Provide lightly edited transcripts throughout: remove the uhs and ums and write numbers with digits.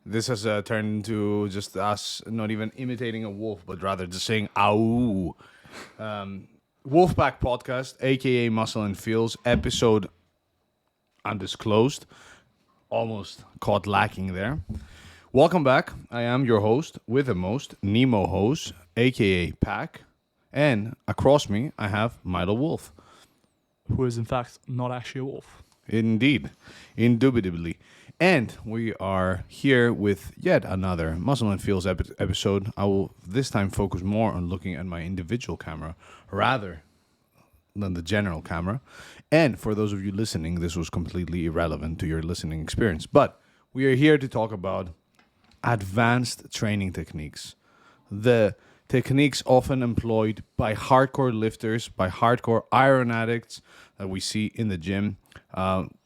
This has turned into just us not even imitating a wolf, but rather just saying "ow." Wolfpack Podcast, aka Muscle and Feels, episode undisclosed. Almost caught lacking there. Welcome back. I am your host with the most, Nemo host, aka Pack. And across me, I have Milo Wolf. Who is in fact not actually a wolf. Indeed. Indubitably. And we are here with yet another Muscle and Feels episode. I will this time focus more on looking at my individual camera rather than the general camera. And for those of you listening, this was completely irrelevant to your listening experience. But we are here to talk about advanced training techniques. The techniques often employed by hardcore lifters, by hardcore iron addicts that we see in the gym.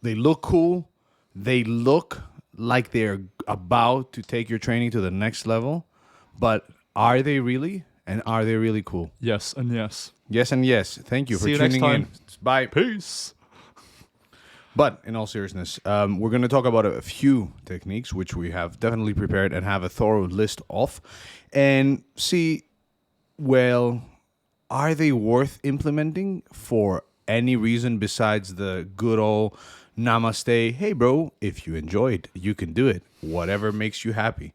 They look cool. They look like they're about to take your training to the next level. But are they really? And are they really cool? Yes and yes. Yes and yes. Thank you for See you next tuning in. time. Bye. Peace. But in all seriousness, we're going to talk about a few techniques which we have definitely prepared and have a thorough list of, and see, well, are they worth implementing for any reason besides the good old namaste? Hey, bro, if you enjoyed, you can do it. Whatever makes you happy.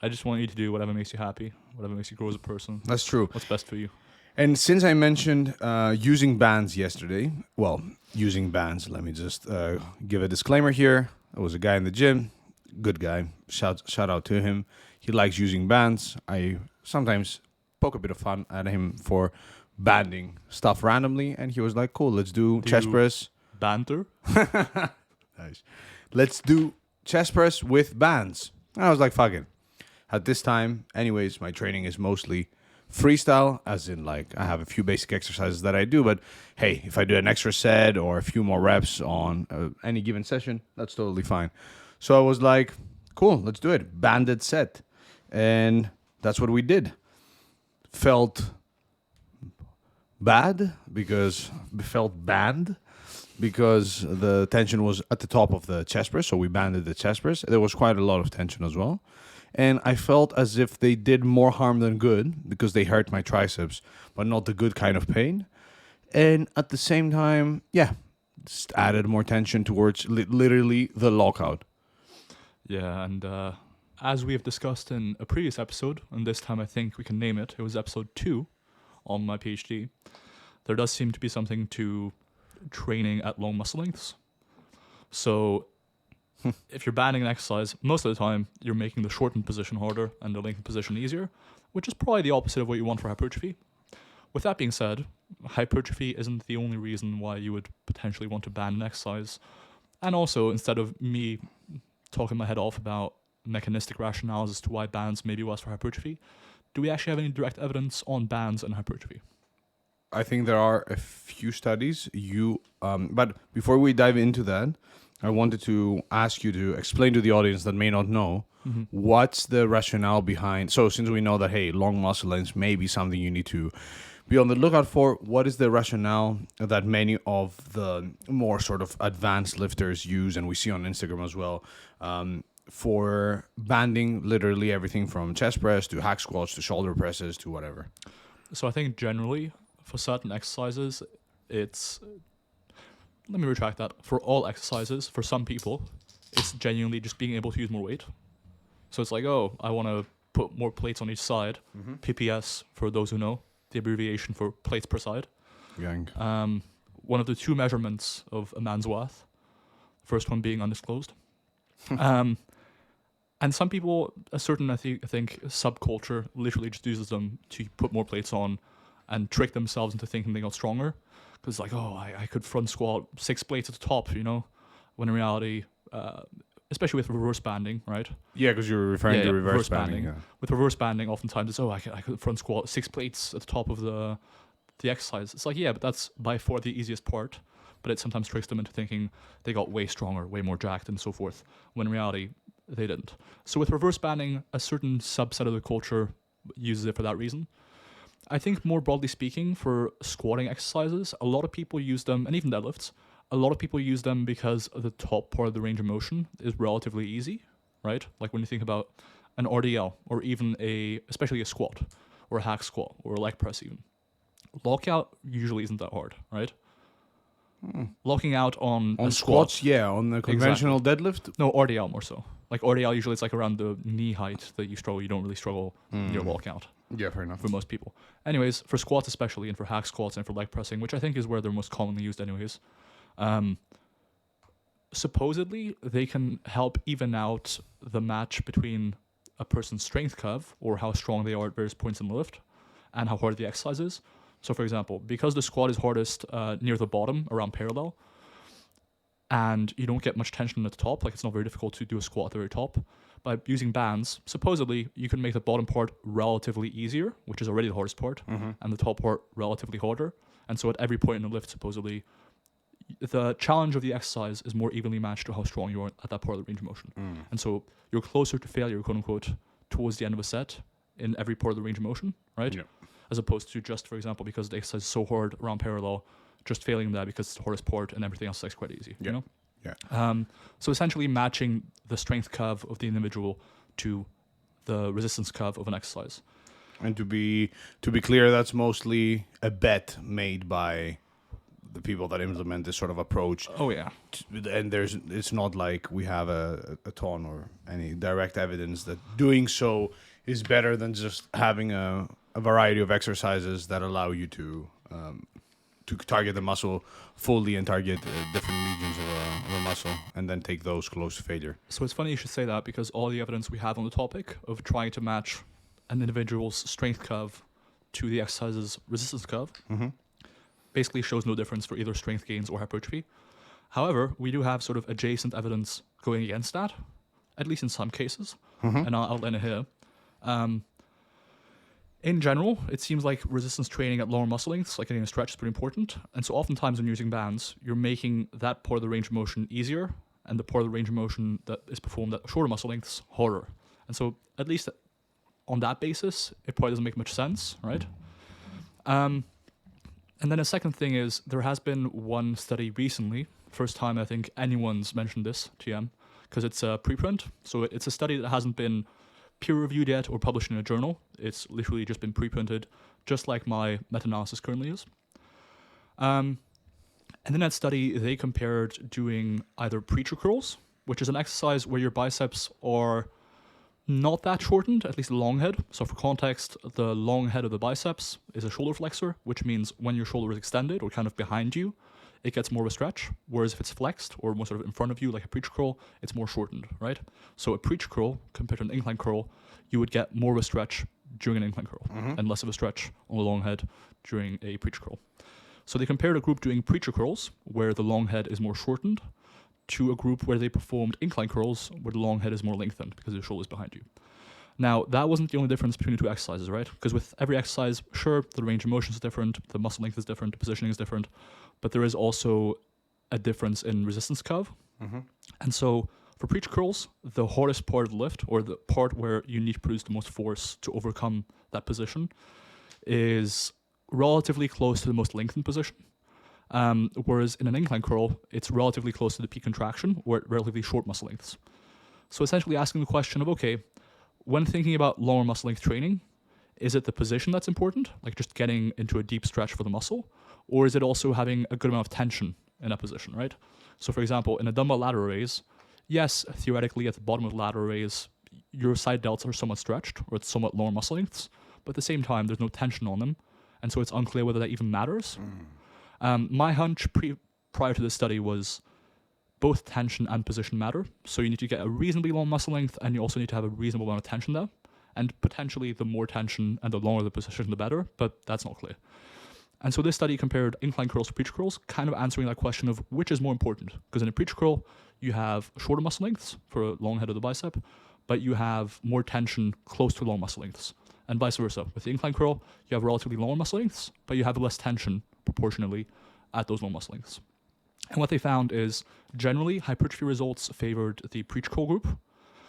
I just want you to do whatever makes you happy, whatever makes you grow as a person. That's true. What's best for you. And since I mentioned using bands yesterday, using bands, let me just give a disclaimer here. There was a guy in the gym, good guy, shout out to him. He likes using bands. I sometimes poke a bit of fun at him for banding stuff randomly, and he was like, cool, let's do chest press. Banter? Nice. Let's do chest press with bands. And I was like, fuck it. At this time, anyways, my training is mostly freestyle, as in like I have a few basic exercises that I do, but hey, if I do an extra set or a few more reps on any given session, that's totally fine. So I was like, cool, let's do it. Banded set. And that's what we did. Felt banned because the tension was at the top of the chest press, so we banded the chest press. There was quite a lot of tension as well. And I felt as if they did more harm than good because they hurt my triceps, but not the good kind of pain. And at the same time, just added more tension towards literally the lockout. Yeah, and as we have discussed in a previous episode, and this time I think we can name it, it was episode 2 on my PhD, there does seem to be something to training at long muscle lengths. So if you're banding an exercise, most of the time you're making the shortened position harder and the lengthened position easier, which is probably the opposite of what you want for hypertrophy. With that being said, hypertrophy isn't the only reason why you would potentially want to band an exercise. And also, instead of me talking my head off about mechanistic rationales as to why bands may be worse for hypertrophy, do we actually have any direct evidence on bands and hypertrophy? I think there are a few studies. But before we dive into that, I wanted to ask you to explain to the audience that may not know, what's the rationale behind. So since we know that, hey, long muscle lengths may be something you need to be on the lookout for, what is the rationale that many of the more sort of advanced lifters use, and we see on Instagram as well, for banding literally everything from chest press to hack squats to shoulder presses to whatever? So I think generally for certain exercises, let me retract that. For all exercises, for some people, it's genuinely just being able to use more weight. So it's like, oh, I want to put more plates on each side. PPS, for those who know, the abbreviation for plates per side. Gang. One of the two measurements of a man's worth. First one being undisclosed. And some people, a certain, I think, subculture literally just uses them to put more plates on and trick themselves into thinking they got stronger. Because like, oh, I could front squat 6 plates at the top, when in reality, especially with reverse banding, right? Yeah, because you're referring to reverse banding. Yeah. With reverse banding, oftentimes it's, I could front squat 6 plates at the top of the exercise. It's like, yeah, but that's by far the easiest part. But it sometimes tricks them into thinking they got way stronger, way more jacked, and so forth, when in reality, they didn't. So with reverse banding, a certain subset of the culture uses it for that reason. I think more broadly speaking, for squatting exercises, a lot of people use them, and even deadlifts, a lot of people use them because the top part of the range of motion is relatively easy, right? Like when you think about an RDL or even especially a squat or a hack squat or a leg press even. Lockout usually isn't that hard, right? Locking out on a squats, squat, yeah. On the conventional deadlift, no, RDL more so. Like RDL usually it's like around the knee height that you struggle. You don't really struggle near lockout yeah, fair enough. for most people. Anyways, for squats especially, and for hack squats and for leg pressing, which I think is where they're most commonly used anyways, supposedly they can help even out the match between a person's strength curve or how strong they are at various points in the lift and how hard the exercise is. So for example, because the squat is hardest near the bottom around parallel, and you don't get much tension at the top, like it's not very difficult to do a squat at the very top, by using bands, supposedly you can make the bottom part relatively easier, which is already the hardest part, and the top part relatively harder. And so at every point in the lift, supposedly, the challenge of the exercise is more evenly matched to how strong you are at that part of the range of motion. And so you're closer to failure, quote unquote, towards the end of a set in every part of the range of motion, right? Yeah. As opposed to just, for example, because the exercise is so hard around parallel, just failing that because it's the hardest part and everything else is quite easy, you know? Yeah. So essentially matching the strength curve of the individual to the resistance curve of an exercise. And to be clear, that's mostly a bet made by the people that implement this sort of approach. Oh yeah. And it's not like we have a ton or any direct evidence that doing so is better than just having a variety of exercises that allow you to target the muscle fully and target different regions of a muscle and then take those close to failure. So it's funny you should say that because all the evidence we have on the topic of trying to match an individual's strength curve to the exercise's resistance curve basically shows no difference for either strength gains or hypertrophy. However, we do have sort of adjacent evidence going against that, at least in some cases, and I'll outline it here. In general, it seems like resistance training at lower muscle lengths, like getting a stretch, is pretty important. And so oftentimes when you're using bands, you're making that part of the range of motion easier and the part of the range of motion that is performed at shorter muscle lengths harder. And so at least on that basis, it probably doesn't make much sense, right? And then a second thing is there has been one study recently, first time I think anyone's mentioned this, TM, because it's a preprint. So it's a study that hasn't been peer-reviewed yet or published in a journal. It's literally just been pre-printed, just like my meta-analysis currently is. And in that study, they compared doing either preacher curls, which is an exercise where your biceps are not that shortened, at least the long head. So for context, the long head of the biceps is a shoulder flexor, which means when your shoulder is extended or kind of behind you, it gets more of a stretch. Whereas if it's flexed or more sort of in front of you, like a preacher curl, it's more shortened, right? So a preacher curl compared to an incline curl, you would get more of a stretch during an incline curl and less of a stretch on the long head during a preacher curl. So they compared a group doing preacher curls, where the long head is more shortened, to a group where they performed incline curls, where the long head is more lengthened because the shoulder is behind you. Now, that wasn't the only difference between the two exercises, right? Because with every exercise, sure, the range of motion is different, the muscle length is different, the positioning is different, but there is also a difference in resistance curve. And so for preacher curls, the hardest part of the lift, or the part where you need to produce the most force to overcome that position, is relatively close to the most lengthened position. Whereas in an incline curl, it's relatively close to the peak contraction, or at relatively short muscle lengths. So essentially asking the question of, okay, when thinking about lower muscle length training, is it the position that's important, like just getting into a deep stretch for the muscle, or is it also having a good amount of tension in that position, right? So for example, in a dumbbell lateral raise, yes, theoretically at the bottom of the lateral raise, your side delts are somewhat stretched, or it's somewhat lower muscle lengths, but at the same time, there's no tension on them, and so it's unclear whether that even matters. My hunch prior to this study was both tension and position matter. So you need to get a reasonably long muscle length, and you also need to have a reasonable amount of tension there. And potentially the more tension and the longer the position, the better, but that's not clear. And so this study compared incline curls to preacher curls, kind of answering that question of which is more important. Because in a preacher curl, you have shorter muscle lengths for a long head of the bicep, but you have more tension close to long muscle lengths. And vice versa. With the incline curl, you have relatively longer muscle lengths, but you have less tension proportionally at those long muscle lengths. And what they found is generally hypertrophy results favored the preacher curl group.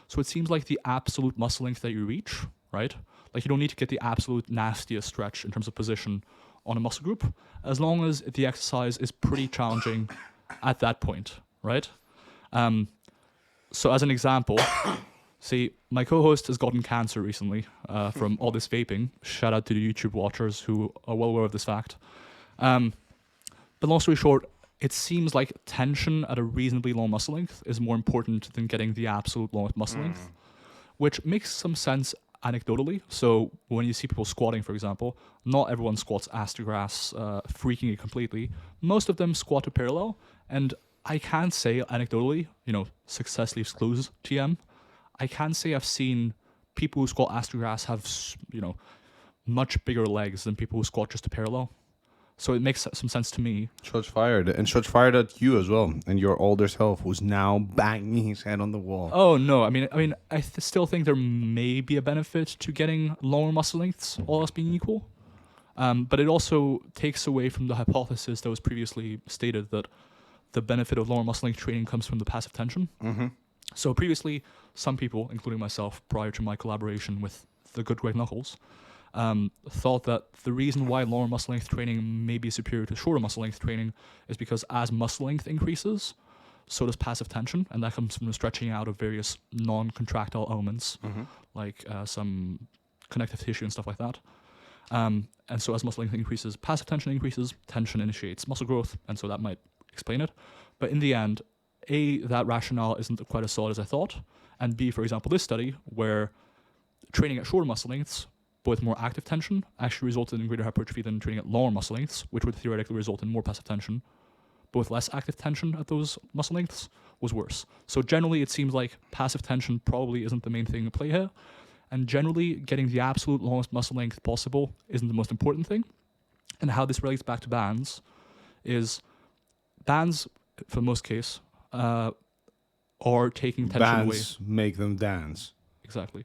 So it seems like the absolute muscle length that you reach, right? Like you don't need to get the absolute nastiest stretch in terms of position on a muscle group, as long as the exercise is pretty challenging at that point, right? So as an example, See, my co-host has gotten cancer recently from all this vaping. Shout out to the YouTube watchers who are well aware of this fact. But long story short, it seems like tension at a reasonably long muscle length is more important than getting the absolute longest muscle length, which makes some sense anecdotally. So when you see people squatting, for example, not everyone squats ass to grass, freaking it completely. Most of them squat to parallel, and I can say anecdotally, success leaves clues, TM. I can say I've seen people who squat ass to grass have, much bigger legs than people who squat just to parallel. So it makes some sense to me. Shots fired. And shots fired at you as well. And your older self who's now banging his head on the wall. Oh, no. I mean, I still think there may be a benefit to getting longer muscle lengths, all else being equal. But it also takes away from the hypothesis that was previously stated that the benefit of lower muscle length training comes from the passive tension. Mm-hmm. So previously, some people, including myself, prior to my collaboration with the good Greg Knuckles, thought that the reason why lower muscle length training may be superior to shorter muscle length training is because as muscle length increases, so does passive tension, and that comes from the stretching out of various non-contractile elements, like some connective tissue and stuff like that. And so as muscle length increases, passive tension increases, tension initiates muscle growth, and so that might explain it. But in the end, A, that rationale isn't quite as solid as I thought, and B, for example, this study, where training at shorter muscle lengths with more active tension actually resulted in greater hypertrophy than training at longer muscle lengths, which would theoretically result in more passive tension, but with less active tension at those muscle lengths was worse. So generally, it seems like passive tension probably isn't the main thing at play here, and generally, getting the absolute longest muscle length possible isn't the most important thing. And how this relates back to bands is bands, for most case, are taking tension away. Bands make them dance. Exactly.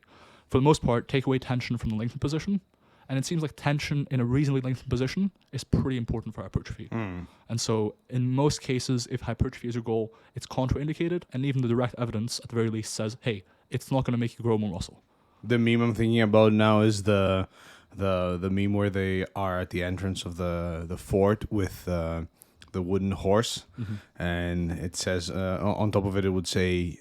For the most part, take away tension from the lengthened position. And it seems like tension in a reasonably lengthened position is pretty important for hypertrophy. And so in most cases, if hypertrophy is your goal, it's contraindicated. And even the direct evidence, at the very least, says, hey, it's not going to make you grow more muscle. The meme I'm thinking about now is the meme where they are at the entrance of the fort with the wooden horse. And it says, on top of it, it would say...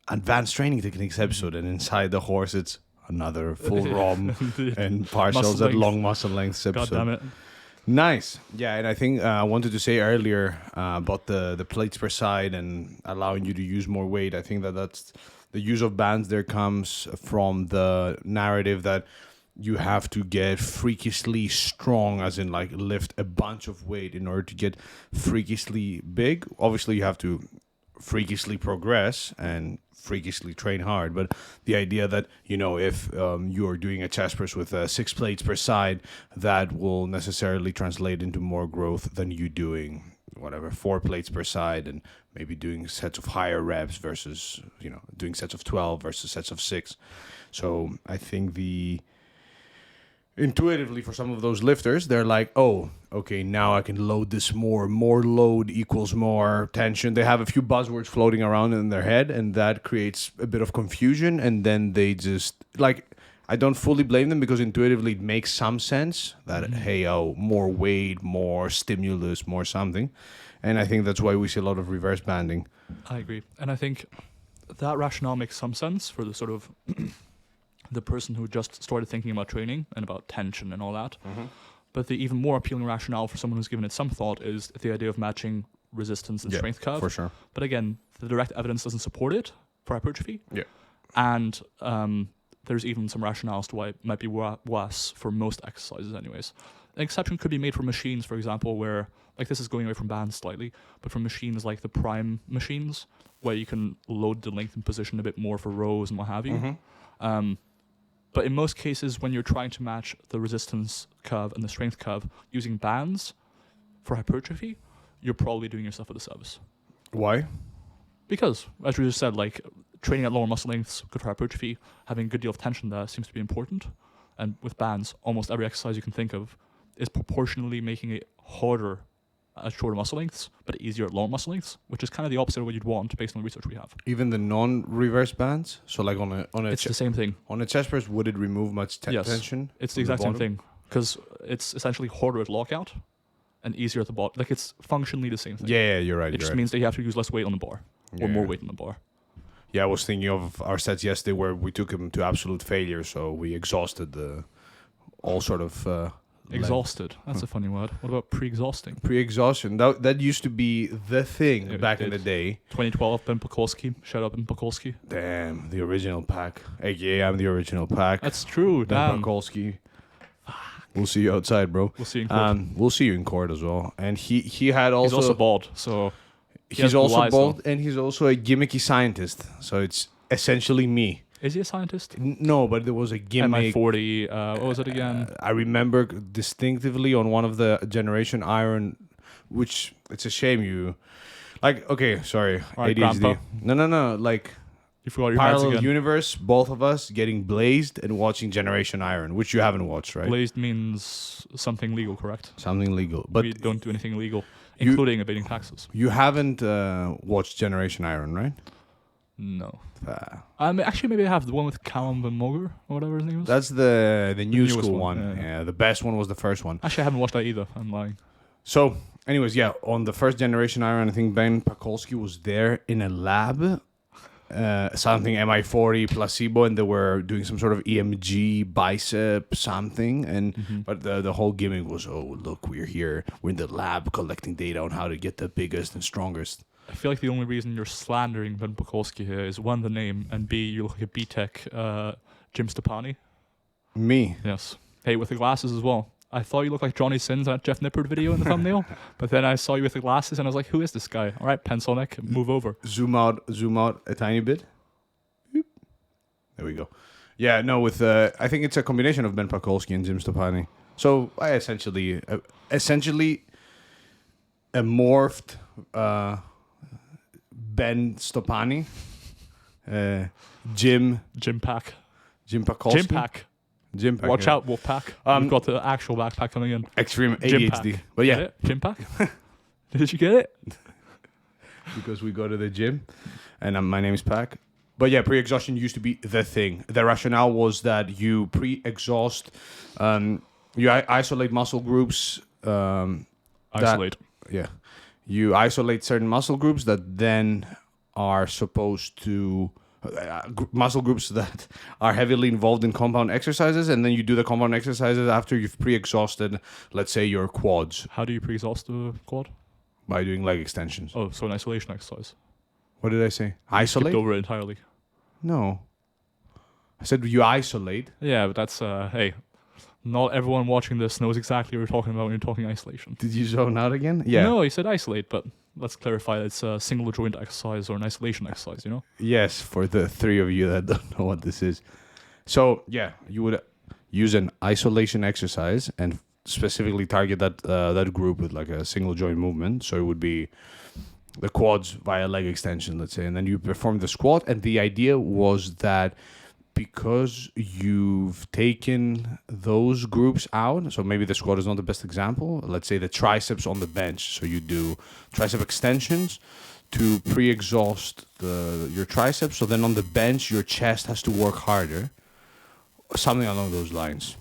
advanced training techniques episode, and inside the horse it's another full ROM and partials at long muscle lengths episode. God damn it. Nice. Yeah, and I think I wanted to say earlier about the plates per side and allowing you to use more weight. I think that's the use of bands there comes from the narrative that you have to get freakishly strong, as in like lift a bunch of weight in order to get freakishly big. Obviously, you have to freakishly progress and freakishly train hard, but the idea that if you are doing a chest press with 6 plates per side, that will necessarily translate into more growth than you doing 4 plates per side and maybe doing sets of higher reps versus doing sets of 12 versus sets of 6. So I think intuitively for some of those lifters, they're like, oh, okay, now I can load this more load equals more tension. They have a few buzzwords floating around in their head, and that creates a bit of confusion, and then they just, I don't fully blame them, because intuitively it makes some sense that, more weight, more stimulus, more something, and I think that's why we see a lot of reverse banding. I agree, and I think that rationale makes some sense for the sort of... the person who just started thinking about training and about tension and all that. But the even more appealing rationale for someone who's given it some thought is the idea of matching resistance and strength curve. For sure. But again, the direct evidence doesn't support it for hypertrophy. Yeah. And there's even some rationales to why it might be worse for most exercises anyways. An exception could be made for machines, for example, where, this is going away from bands slightly, but for machines like the prime machines, where you can load the lengthened position a bit more for rows and what have you. But in most cases, when you're trying to match the resistance curve and the strength curve using bands for hypertrophy, you're probably doing yourself a disservice. Why? Because, as we just said, training at lower muscle lengths, good for hypertrophy, having a good deal of tension there seems to be important. And with bands, almost every exercise you can think of is proportionally making it harder at shorter muscle lengths, but easier at long muscle lengths, which is kind of the opposite of what you'd want based on the research we have. Even the non-reverse bands? So on a it's the same thing. On a chest press, would it remove much tension? It's the exact same thing, because it's essentially harder at lockout and easier at the bottom. It's functionally the same thing. Yeah, you're right. It just means that you have to use less weight on the bar or more weight on the bar. Yeah, I was thinking of our sets yesterday where we took them to absolute failure, so we exhausted all sort of Exhausted. That's a funny word. What about pre-exhausting? pre-exhaustion. That used to be the thing It back in the did. day. 2012, Ben Pekulski. Shout out Ben Pekulski. Damn, the original pack. AKA, I'm the original pack. That's true. Ben Damn. Pakulski. We'll see you outside, bro. We'll see you in court. We'll see you in court as well. And he had also He's also bald, so he has he's blue also eyes, bald, and he's also a gimmicky scientist. So it's essentially me. Is he a scientist? No, but there was a gimmick. MI40. What was it again? I remember distinctively on one of the Generation Iron, which it's a shame you, like. Okay, sorry, All right, ADHD. Grandpa. No. Like You forgot your hands parallel again. universe, both of us getting blazed and watching Generation Iron, which you haven't watched, right? Blazed means something legal, correct? Something legal, but We don't do anything illegal, you- including evading taxes. you haven't watched Generation Iron, right? No. Ah. Actually, maybe I have the one with Callum Van Moger or whatever his name is. That's the new newest school one, one. yeah. Yeah, the best one was the first one. Actually, I haven't watched that either. I'm lying. So, anyways, yeah, on the first Generation Iron, I think Ben Pakulski was there in a lab, something MI40 placebo, and they were doing some sort of EMG bicep something, and but the whole gimmick was, oh look, we're here, we're in the lab collecting data on how to get the biggest and strongest. I feel like the only reason you're slandering Ben Pekulski here is one, the name, and B, you look like a B-Tech Jim Stepani. Me, Yes. Hey, with the glasses as well. I thought you looked like Johnny Sins in that Jeff Nippard video in the thumbnail, but then I saw you with the glasses and I was like, who is this guy? All right, pencil neck, move over. zoom out a tiny bit. Boop. There we go. Yeah, no, with I think it's a combination of Ben Pakulski and Jim Stepani. So I essentially a morphed Ben Stepani, Jim Pack. Pakulski. Jim Pack. Watch yeah. out, Wolfpack. Um, We've got the actual backpack coming in. Extreme Jim ADHD. Pack. But Get yeah, it? Jim Pack? Did you get it? because we go to the gym, and my name is Pack. But yeah, pre-exhaustion used to be the thing. The rationale was that you pre-exhaust, you isolate muscle groups. Isolate. Yeah, you isolate certain muscle groups that then are supposed to muscle groups that are heavily involved in compound exercises, and then you do the compound exercises after you've pre-exhausted, let's say, your quads How do you pre-exhaust the quad? by doing leg extensions. Oh, so an isolation exercise. What did I say? Skipped Isolate? over it entirely. No. I said you isolate. Yeah, but that's, hey, not everyone watching this knows exactly what you're talking about when you're talking isolation. Did you zone out again? Yeah. No, you said isolate, but let's clarify it's a single joint exercise or an isolation exercise, you know? Yes, for the three of you that don't know what this is. So, yeah, you would use an isolation exercise and specifically target that group with like a single joint movement. So it would be the quads via leg extension, let's say, and then you perform the squat. And the idea was that because you've taken those groups out, so maybe the squat is not the best example. Let's say the triceps on the bench. So you do tricep extensions to pre-exhaust your triceps. So then on the bench, your chest has to work harder. Something along those lines.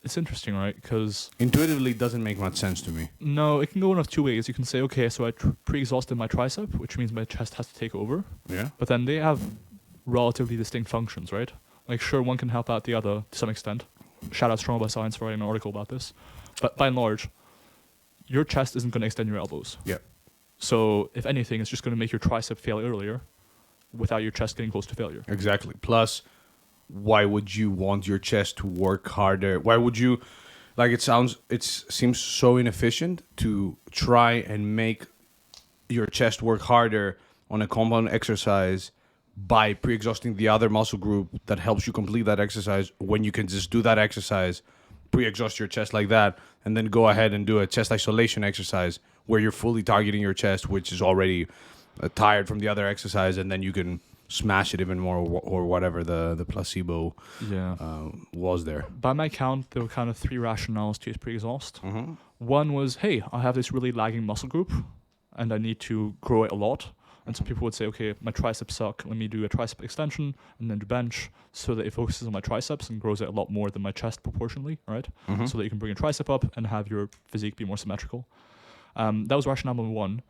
It's interesting, right? Because Intuitively, it doesn't make much sense to me. no, it can go one of two ways. You can say, okay, so I pre-exhausted my tricep, which means my chest has to take over. Yeah. But then they have relatively distinct functions, right? Like, sure, one can help out the other to some extent. Shout out Strong by Science for writing an article about this. But by and large, your chest isn't going to extend your elbows. Yeah. So, if anything, it's just going to make your tricep fail earlier without your chest getting close to failure. Exactly. Plus, why would you want your chest to work harder? Why would you, like, it seems so inefficient to try and make your chest work harder on a compound exercise by pre-exhausting the other muscle group that helps you complete that exercise, when you can just do that exercise, pre-exhaust your chest like that, and then go ahead and do a chest isolation exercise where you're fully targeting your chest, which is already tired from the other exercise, and then you can smash it even more, or whatever the placebo was there. By my count, there were kind of three rationales to use pre-exhaust. Mm-hmm. One was, hey, I have this really lagging muscle group, and I need to grow it a lot. And so people would say, okay, my triceps suck. Let me do a tricep extension and then do bench so that it focuses on my triceps and grows it a lot more than my chest proportionally, right? Mm-hmm. So that you can bring your tricep up and have your physique be more symmetrical. That was rationale number one.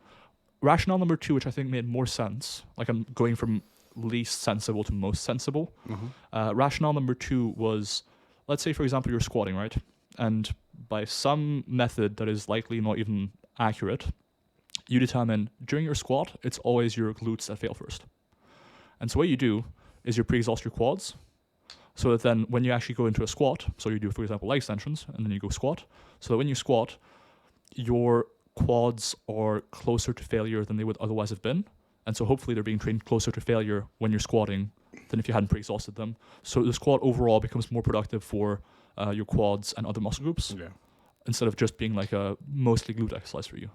Rationale number two, which I think made more sense, like I'm going from least sensible to most sensible. Rationale number 2 was, let's say, for example, you're squatting, right? And by some method that is likely not even accurate, you determine during your squat, it's always your glutes that fail first. And so what you do is you pre-exhaust your quads, so that then when you actually go into a squat, so you do, for example, leg extensions, and then you go squat, so that when you squat, your quads are closer to failure than they would otherwise have been. And so hopefully they're being trained closer to failure when you're squatting than if you hadn't pre-exhausted them. So the squat overall becomes more productive for your quads and other muscle groups, instead of just being like a mostly glute exercise for you.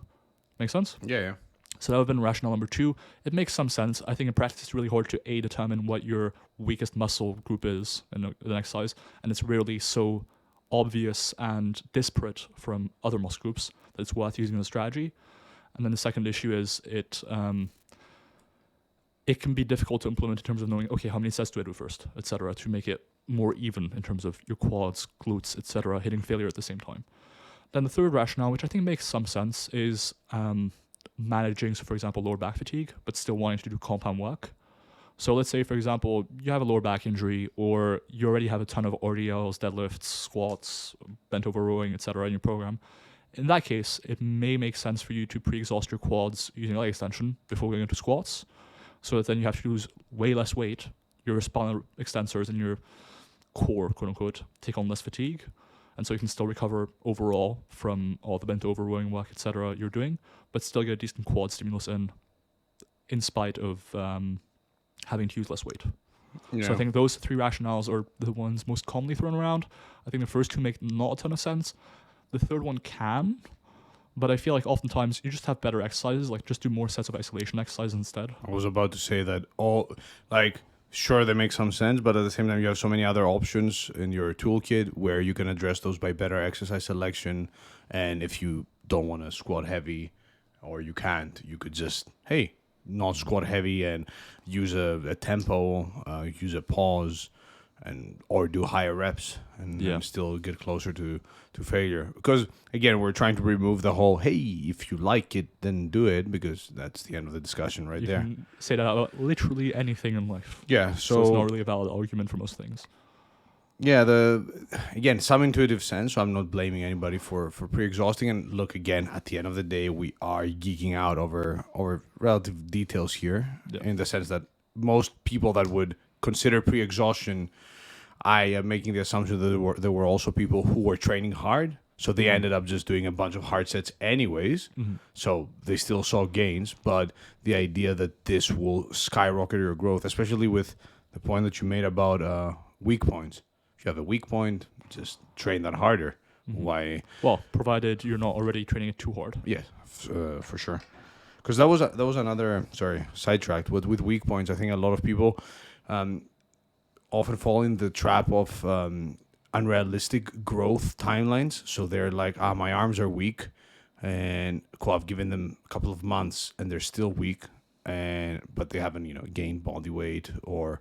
Make sense? Yeah. So that would have been rationale number 2. It makes some sense. I think in practice it's really hard to determine what your weakest muscle group is in an exercise, and it's rarely so obvious and disparate from other muscle groups that it's worth using the strategy. And then the second issue is it can be difficult to implement in terms of knowing, okay, how many sets do I do first, etc., to make it more even in terms of your quads, glutes, etc., hitting failure at the same time. Then the third rationale, which I think makes some sense, is managing, so for example, lower back fatigue, but still wanting to do compound work. So let's say, for example, you have a lower back injury, or you already have a ton of RDLs, deadlifts, squats, bent over rowing, etc. in your program. In that case, it may make sense for you to pre-exhaust your quads using leg extension before going into squats, so that then you have to lose way less weight. Your spinal extensors and your core, quote unquote, take on less fatigue. And so you can still recover overall from all the bent over rowing work, etc. you're doing, but still get a decent quad stimulus in spite of having to use less weight. Yeah. So I think those 3 rationales are the ones most commonly thrown around. I think the first 2 make not a ton of sense. The third one can, but I feel like oftentimes you just have better exercises, like just do more sets of isolation exercises instead. I was about to say that sure, they make some sense, but at the same time, you have so many other options in your toolkit where you can address those by better exercise selection. And if you don't want to squat heavy, or you can't, you could just, not squat heavy and use a tempo, use a pause, or do higher reps and still get closer to failure. Because again, we're trying to remove the whole, if you like it, then do it, because that's the end of the discussion right there. You can say that about literally anything in life. Yeah, So it's not really a valid argument for most things. Yeah, again, some intuitive sense, so I'm not blaming anybody for pre-exhausting. And look, again, at the end of the day, we are geeking out over relative details here, in the sense that most people that would consider pre-exhaustion, I am making the assumption that there were also people who were training hard, so they ended up just doing a bunch of hard sets anyways. So they still saw gains, but the idea that this will skyrocket your growth, especially with the point that you made about weak points. If you have a weak point, just train that harder. Why? Well, provided you're not already training it too hard. Yeah, for sure. Because that was another sidetracked with weak points. I think a lot of people often fall in the trap of unrealistic growth timelines. So they're like, my arms are weak, and cool, I've given them a couple of months and they're still weak, but they haven't gained body weight, or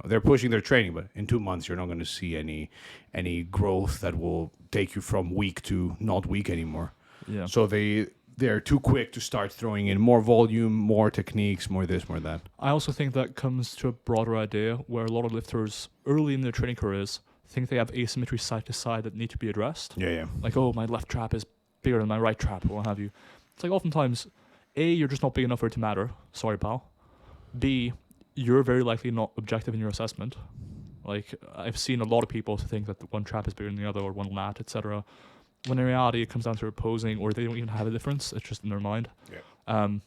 they're pushing their training, but in 2 months you're not going to see any growth that will take you from weak to not weak anymore. Yeah. So they're too quick to start throwing in more volume, more techniques, more this, more that. I also think that comes to a broader idea where a lot of lifters early in their training careers think they have asymmetry side to side that need to be addressed. Yeah. Like, my left trap is bigger than my right trap, or what have you. It's like oftentimes, A, you're just not big enough for it to matter. Sorry, pal. B, you're very likely not objective in your assessment. Like, I've seen a lot of people think that one trap is bigger than the other, or one lat, etc., when in reality it comes down to opposing, or they don't even have a difference. It's just in their mind. Yeah. And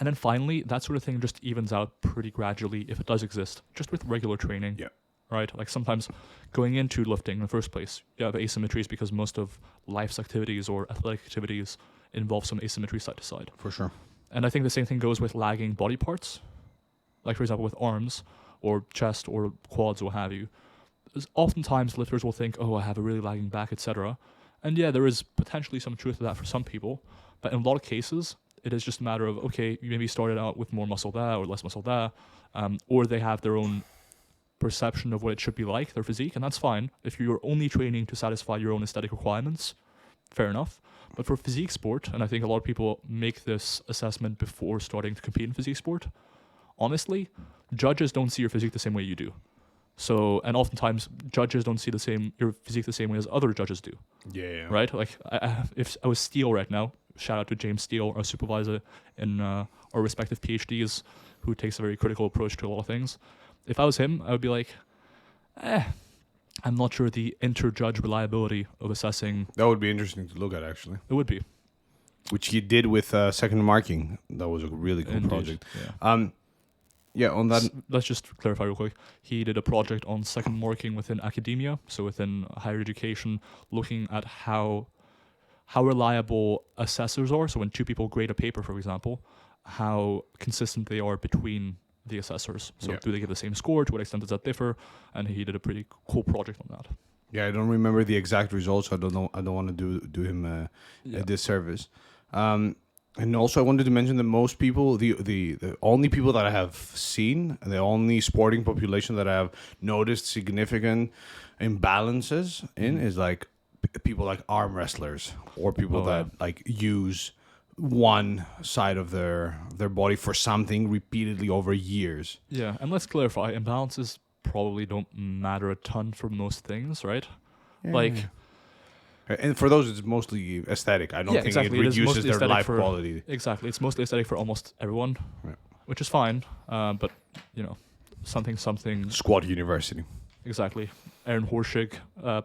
then finally, that sort of thing just evens out pretty gradually, if it does exist, just with regular training. Yeah. Right? Like sometimes going into lifting in the first place, you have asymmetries because most of life's activities or athletic activities involve some asymmetry side to side. For sure. And I think the same thing goes with lagging body parts. Like, for example, with arms or chest or quads or what have you. Oftentimes lifters will think, I have a really lagging back, etc. And yeah, there is potentially some truth to that for some people. But in a lot of cases, it is just a matter of, you maybe started out with more muscle there or less muscle there. Or they have their own perception of what it should be like, their physique, and that's fine. If you're only training to satisfy your own aesthetic requirements, fair enough. But for physique sport, and I think a lot of people make this assessment before starting to compete in physique sport, honestly, judges don't see your physique the same way you do. So, and oftentimes judges don't see your physique the same way as other judges do. Yeah. Right? Like, if I was Steele right now, shout out to James Steele, our supervisor in our respective PhDs, who takes a very critical approach to a lot of things. If I was him, I would be like, I'm not sure the inter-judge reliability of assessing. That would be interesting to look at, actually. It would be. Which he did with second marking. That was a really cool Indeed, project. Yeah. Yeah, on that. Let's just clarify real quick. He did a project on second marking within academia, so within higher education, looking at how reliable assessors are. So when two people grade a paper, for example, how consistent they are between the assessors. So Yeah. do they give the same score? To what extent does that differ? And he did a pretty cool project on that. Yeah, I don't remember the exact results. I don't know. I don't want to do him a disservice. And also, I wanted to mention that most people, the only people that I have seen, the only sporting population that I have noticed significant imbalances in is like people like arm wrestlers or people that like use one side of their body for something repeatedly over years. Yeah, and let's clarify, imbalances probably don't matter a ton for most things, right? Yeah. Like, and for those, it's mostly aesthetic. I don't think exactly. it It is reduces mostly their aesthetic life for- quality. exactly. It's mostly aesthetic for almost everyone, Yeah. which is fine. But, something. Squad University. Exactly. Aaron Horschig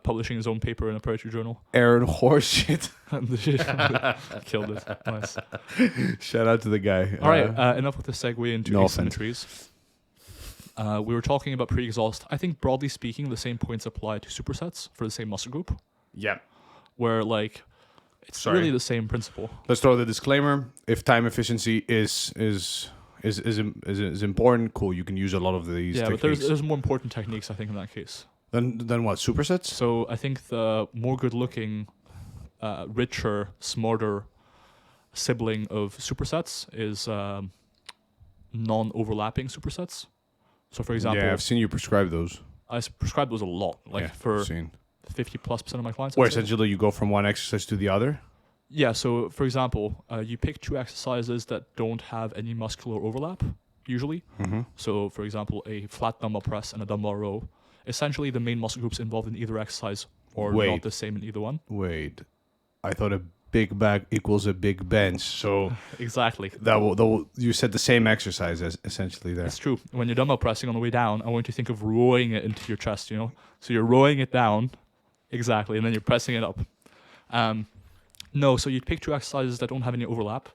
publishing his own paper in a poetry journal. Aaron Horseshit. Killed it. Nice. Shout out to the guy. All right, enough with the segue into No offense. asymmetries. We were talking about pre-exhaust. I think broadly speaking, the same points apply to supersets for the same muscle group, Yeah. where like it's Sorry. really the same principle. Let's throw the disclaimer. If time efficiency is important, cool. You can use a lot of these Yeah, techniques. but there's more important techniques, I think, in that case. Then what? Supersets? So I think the more good-looking, richer, smarter sibling of supersets is non-overlapping supersets. So, for example, Yeah, I've seen you prescribe those. I prescribe those a lot, like Yeah, for seen. 50+% of my clients. Where I'd say. essentially you go from one exercise to the other. Yeah, so for example, you pick two exercises that don't have any muscular overlap, usually. Mm-hmm. So, for example, a flat dumbbell press and a dumbbell row. Essentially, the main muscle groups involved in either exercise are Wait. not the same in either one. Wait, I thought a big bag equals a big bench. So Exactly. you said the same exercise as essentially there. It's true. When you're dumbbell pressing on the way down, I want you to think of rowing it into your chest, So you're rowing it down, exactly, and then you're pressing it up. No, so you'd pick two exercises that don't have any overlap,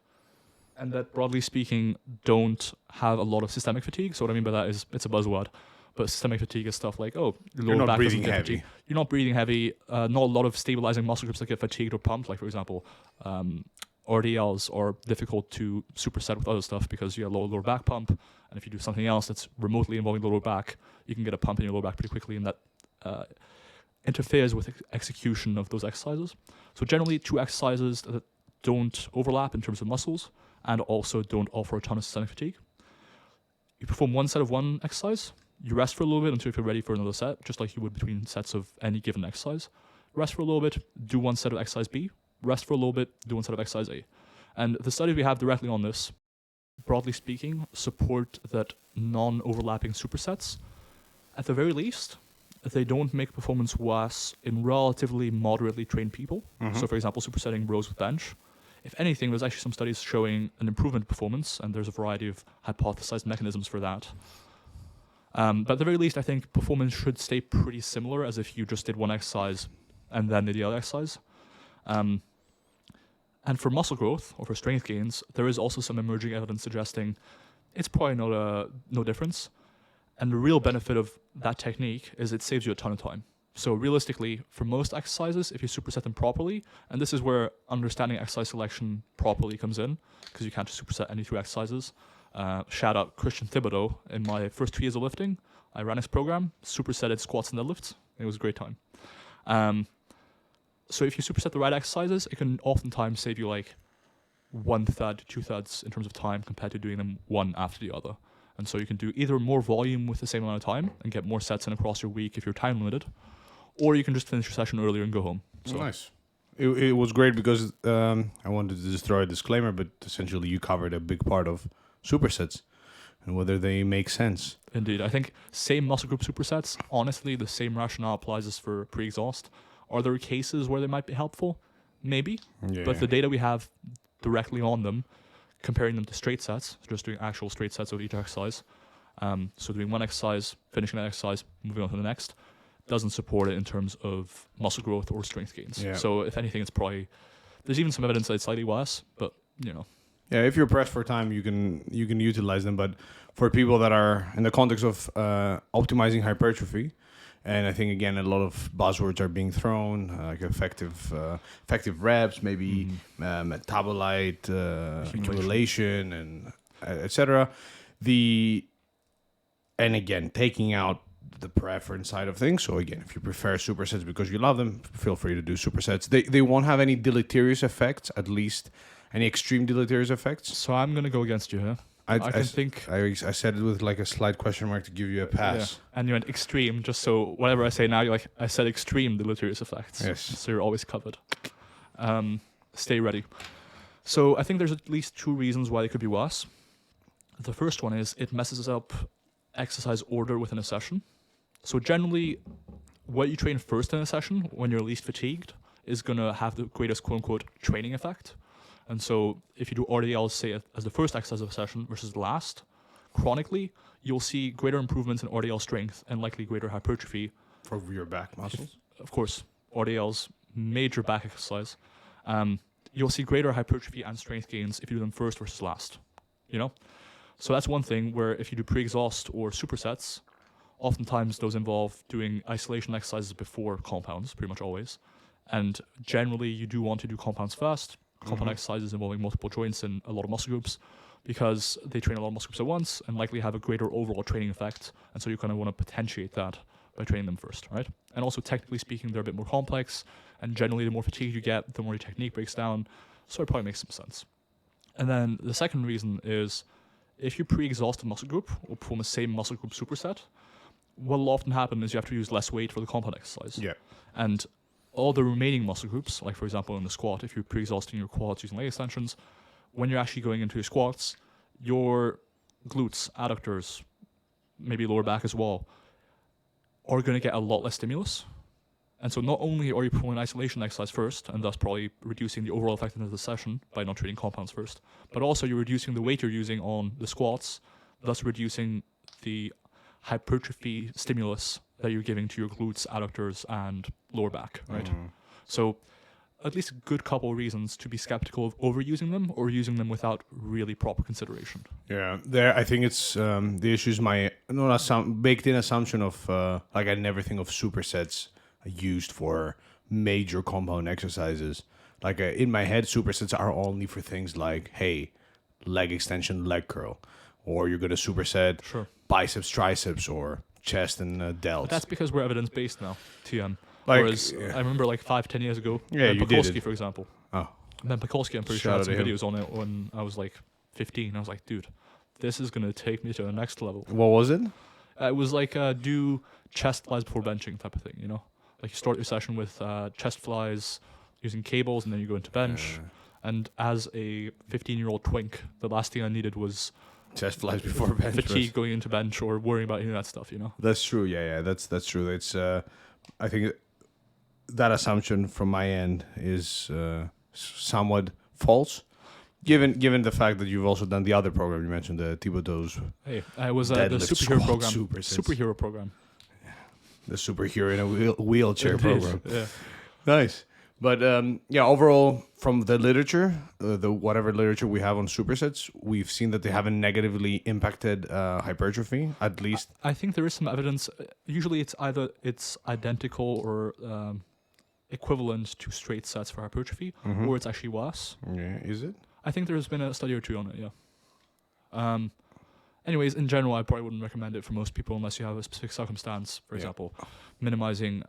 and that, broadly speaking, don't have a lot of systemic fatigue. So what I mean by that is, it's a buzzword, but systemic fatigue is stuff like, your You're lower not back breathing doesn't get heavy. fatigued. You're not breathing heavy. Not a lot of stabilizing muscle groups that get fatigued or pumped. Like, for example, RDLs are difficult to superset with other stuff because you have lower back pump, and if you do something else that's remotely involving lower back, you can get a pump in your lower back pretty quickly, and that interferes with execution of those exercises. So generally, two exercises that don't overlap in terms of muscles and also don't offer a ton of systemic fatigue. You perform one set of one exercise, you rest for a little bit until you feel ready for another set, just like you would between sets of any given exercise. Rest for a little bit, do one set of exercise B, rest for a little bit, do one set of exercise A. And the studies we have directly on this, broadly speaking, support that non-overlapping supersets, at the very least, they don't make performance worse in relatively moderately trained people. Mm-hmm. So, for example, supersetting rows with bench. If anything, there's actually some studies showing an improvement in performance, and there's a variety of hypothesized mechanisms for that. But at the very least, I think performance should stay pretty similar as if you just did one exercise and then did the other exercise. And for muscle growth or for strength gains, there is also some emerging evidence suggesting it's probably no difference. And the real benefit of that technique is it saves you a ton of time. So realistically, for most exercises, if you superset them properly, and this is where understanding exercise selection properly comes in, because you can't just superset any two exercises. Shout out Christian Thibodeau. In my first 2 years of lifting, I ran his program, supersetted squats and deadlifts. It was a great time. So if you superset the right exercises, it can oftentimes save you like 1/3 to 2/3 in terms of time compared to doing them one after the other. And so you can do either more volume with the same amount of time and get more sets in across your week if you're time limited, or you can just finish your session earlier and go home. So Nice. It was great because I wanted to just throw a disclaimer, but essentially you covered a big part of supersets. and whether they make sense. Indeed. I think same muscle group supersets, honestly, the same rationale applies as for pre-exhaust. Are there cases where they might be helpful? Maybe. Yeah. But the data we have directly on them, comparing them to straight sets, just doing actual straight sets of each exercise, so doing one exercise, finishing that exercise, moving on to the next, doesn't support it in terms of muscle growth or strength gains. Yeah. So if anything, it's probably, there's even some evidence that it's slightly worse, but you know. Yeah, if you're pressed for time, you can utilize them. But for people that are in the context of optimizing hypertrophy, and I think again a lot of buzzwords are being thrown, like effective reps, maybe metabolite accumulation, and etc. And again, taking out the preference side of things. So again, if you prefer supersets because you love them, feel free to do supersets. They won't have any deleterious effects, at least any extreme deleterious effects. So I'm going to go against you here. I said it with like a slight question mark to give you a pass. Yeah. And you went extreme, just so whatever I say now, you're like, I said extreme deleterious effects. Yes. So you're always covered. Stay ready. So I think there's at least two reasons why they could be worse. The first one is it messes up exercise order within a session. So generally, what you train first in a session when you're least fatigued is going to have the greatest quote-unquote training effect. And so if you do RDLs, say, as the first exercise of a session versus the last, chronically, you'll see greater improvements in RDL strength and likely greater hypertrophy. For your back muscles? Of course, RDLs, major back exercise. You'll see greater hypertrophy and strength gains if you do them first versus last, you know? So that's one thing where if you do pre-exhaust or supersets, oftentimes those involve doing isolation exercises before compounds, pretty much always. And generally, you do want to do compounds first. Compound exercises involving multiple joints and a lot of muscle groups because they train a lot of muscle groups at once and likely have a greater overall training effect. And so you kind of want to potentiate that by training them first, right? And also, technically speaking, they're a bit more complex. And generally, the more fatigued you get, the more your technique breaks down. So it probably makes some sense. And then the second reason is if you pre-exhaust a muscle group or perform the same muscle group superset, what will often happen is you have to use less weight for the compound exercise. Yeah. And all the remaining muscle groups, like for example in the squat, if you're pre-exhausting your quads using leg extensions, when you're actually going into your squats, your glutes, adductors, maybe lower back as well, are going to get a lot less stimulus. And so not only are you performing isolation exercise first, and thus probably reducing the overall effectiveness of the session by not treating compounds first, but also you're reducing the weight you're using on the squats, thus reducing the hypertrophy stimulus that you're giving to your glutes, adductors, and lower back, right? So at least a good couple of reasons to be skeptical of overusing them or using them without really proper consideration. Yeah, I think it's the issue is my baked in assumption of like I never think of supersets used for major compound exercises. Like in my head, supersets are only for things like, hey, leg extension, leg curl, or you're gonna superset biceps, triceps, or chest and delts. But that's because we're evidence-based now, TM. Like, Whereas I remember like 5-10 years ago, Yeah, Ben you did Pakulski, it. for example. Oh, Ben Pakulski, I'm pretty Shout sure out had some to him. videos on it when I was like 15. I was like, dude, this is going to take me to the next level. what was it? It was like do chest flies before benching type of thing, you know? Like you start your session with chest flies using cables and then you go into bench. And as a 15-year-old twink, the last thing I needed was Chest flies before bench press. fatigue going into bench or worrying about any of that stuff, you know? That's true. Yeah, that's true. It's I think that assumption from my end is somewhat false, given the fact that you've also done the other program you mentioned, the Thibodeau's, Hey, I was the Deadlift, superhero squat, program. supersets. Superhero program. the superhero in a wheelchair It is, program. yeah. Nice. But overall, from the literature, the whatever literature we have on supersets, we've seen that they haven't negatively impacted hypertrophy, at least. I think there is some evidence. Usually, it's either identical or equivalent to straight sets for hypertrophy, or it's actually worse. Yeah, is it? I think there's been a study or two on it. Yeah. Anyways, in general, I probably wouldn't recommend it for most people unless you have a specific circumstance. For example, minimizing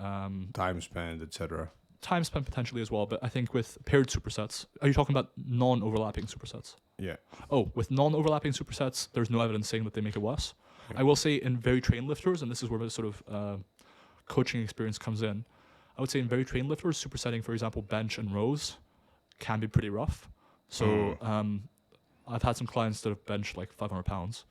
Time spent, etc. time spent potentially as well. But I think with paired supersets, are you talking about non-overlapping supersets? Yeah. Oh, with non-overlapping supersets, there's no evidence saying that they make it worse. Yeah. I will say in very trained lifters, and this is where the sort of coaching experience comes in, I would say in very trained lifters, supersetting, for example, bench and rows can be pretty rough. So I've had some clients that have benched like 500 pounds.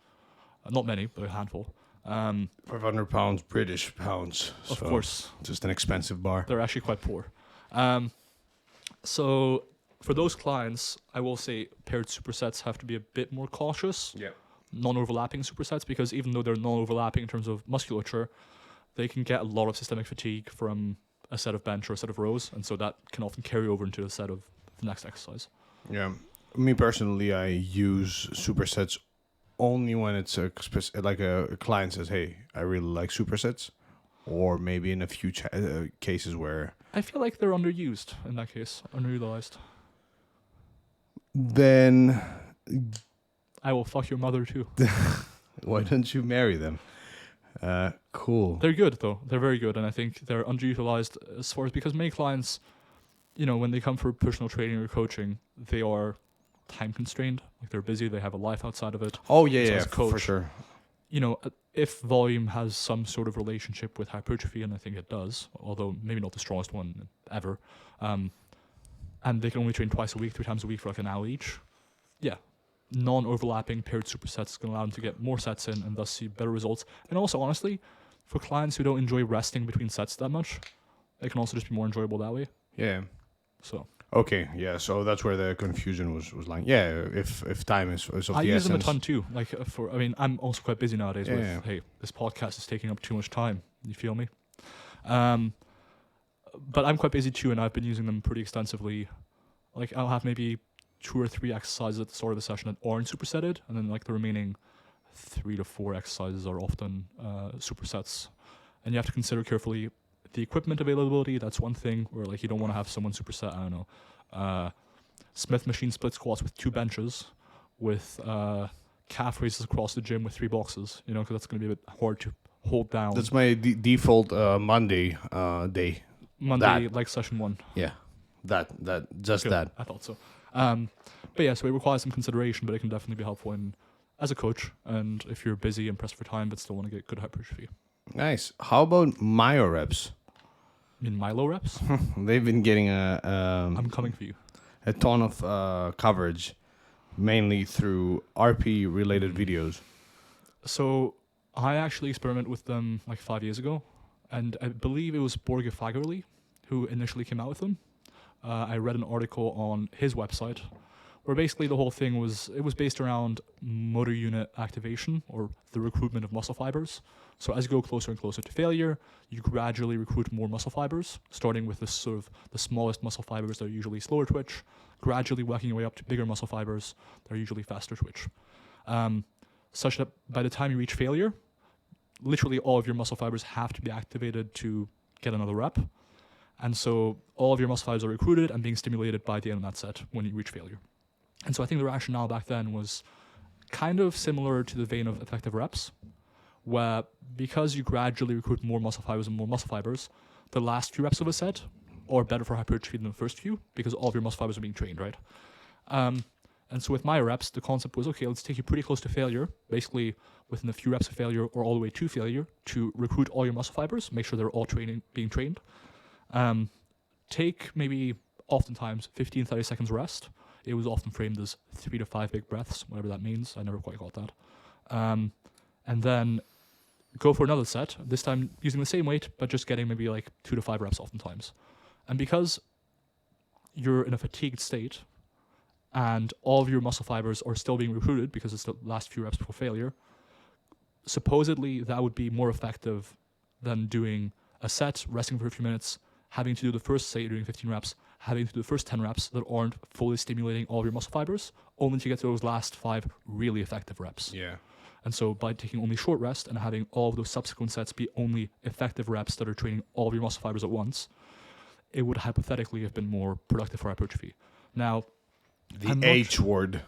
Not many, but a handful. 500 pounds, British pounds. Of So course, just an expensive bar. they're actually quite poor. So for those clients, I will say paired supersets have to be a bit more cautious. Yeah. Non-overlapping supersets, because even though they're non-overlapping in terms of musculature, they can get a lot of systemic fatigue from a set of bench or a set of rows, and so that can often carry over into a set of the next exercise. Yeah. Me personally, I use supersets only when it's like a client says, "Hey, I really like supersets," or maybe in a few cases where I feel like they're underused in that case, underutilized. then I will fuck your mother too. why don't you marry them? Cool. They're good though. They're very good, and I think they're underutilized as far as because many clients, when they come for personal training or coaching, they are time constrained. Like they're busy, they have a life outside of it. Oh So yeah, as a coach, for sure. If volume has some sort of relationship with hypertrophy, and I think it does, although maybe not the strongest one ever, and they can only train twice a week, 3 times a week for like an hour each, yeah, non-overlapping paired supersets can allow them to get more sets in and thus see better results. And also, honestly, for clients who don't enjoy resting between sets that much, it can also just be more enjoyable that way. Yeah. So Okay, yeah, so that's where the confusion was lying. Yeah, if time is of the I use essence. them a ton too. Like I'm also quite busy nowadays with, Yeah. hey, this podcast is taking up too much time. You feel me? But I'm quite busy too, and I've been using them pretty extensively. Like I'll have maybe 2 or 3 exercises at the start of the session that aren't supersetted, and then like the remaining 3 to 4 exercises are often supersets. And you have to consider carefully the equipment availability. That's one thing where like you don't want to have someone superset, I don't know, Smith machine split squats with 2 benches, with calf raises across the gym with 3 boxes, because that's going to be a bit hard to hold down. That's my default Monday day. Monday, like session 1. Yeah, that just Good. that. I thought so. But yeah, so it requires some consideration, but it can definitely be helpful as a coach, and if you're busy and pressed for time but still want to get good hypertrophy. Nice. How about myo reps? In Milo reps, They've been getting I'm coming for you. a ton of coverage, mainly through RP related videos. So I actually experimented with them like 5 years ago, and I believe it was Borge Fagerli who initially came out with them. I read an article on his website where basically the whole thing was based around motor unit activation, or the recruitment of muscle fibers. So as you go closer and closer to failure, you gradually recruit more muscle fibers, starting with the smallest muscle fibers that are usually slower twitch, gradually working your way up to bigger muscle fibers that are usually faster twitch. Such that by the time you reach failure, literally all of your muscle fibers have to be activated to get another rep. And so all of your muscle fibers are recruited and being stimulated by the end of that set when you reach failure. And so I think the rationale back then was kind of similar to the vein of effective reps, where because you gradually recruit more muscle fibers and more muscle fibers, the last few reps of a set are better for hypertrophy than the first few, because all of your muscle fibers are being trained, right? And so with my reps, the concept was, okay, let's take you pretty close to failure, basically within a few reps of failure or all the way to failure, to recruit all your muscle fibers, make sure they're all being trained. Take maybe oftentimes 15, 30 seconds rest. It was often framed as 3 to 5 big breaths, whatever that means. I never quite got that. And then go for another set, this time using the same weight, but just getting maybe like 2 to 5 reps oftentimes. And because you're in a fatigued state and all of your muscle fibers are still being recruited because it's the last few reps before failure, supposedly that would be more effective than doing a set, resting for a few minutes, having to do the first, say, doing 15 reps, having to do the first 10 reps that aren't fully stimulating all of your muscle fibers, only to get to those last 5 really effective reps. Yeah. And so by taking only short rest and having all of those subsequent sets be only effective reps that are training all of your muscle fibers at once, it would hypothetically have been more productive for hypertrophy. Now, The H word.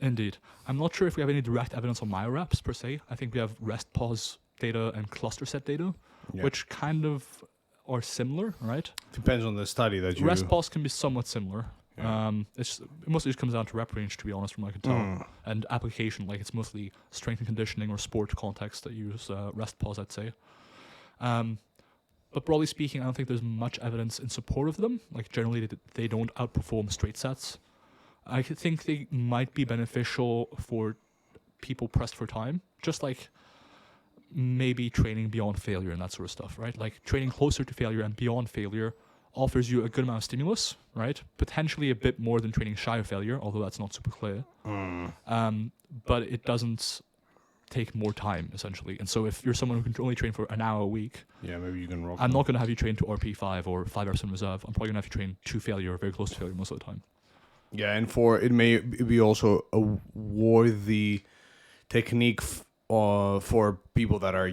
Indeed. I'm not sure if we have any direct evidence on myo reps per se. I think we have rest pause data and cluster set data, which kind of are similar, right? Depends on the study that you Rest pause can be somewhat similar. Yeah. It mostly just comes down to rep range, to be honest, from what I can tell, and application. Like it's mostly strength and conditioning or sport context that use rest pause, I'd say. But broadly speaking, I don't think there's much evidence in support of them. Like generally, they don't outperform straight sets. I think they might be beneficial for people pressed for time, just like maybe training beyond failure and that sort of stuff, right? Like training closer to failure and beyond failure offers you a good amount of stimulus, right? Potentially a bit more than training shy of failure, although that's not super clear. But it doesn't take more time, essentially. And so if you're someone who can only train for an hour a week, Yeah, maybe you can rock. I'm not going to have you train to RP5 or 5 reps in reserve. I'm probably going to have you train to failure or very close to failure most of the time. Yeah, and it may be also a worthy technique for people that are,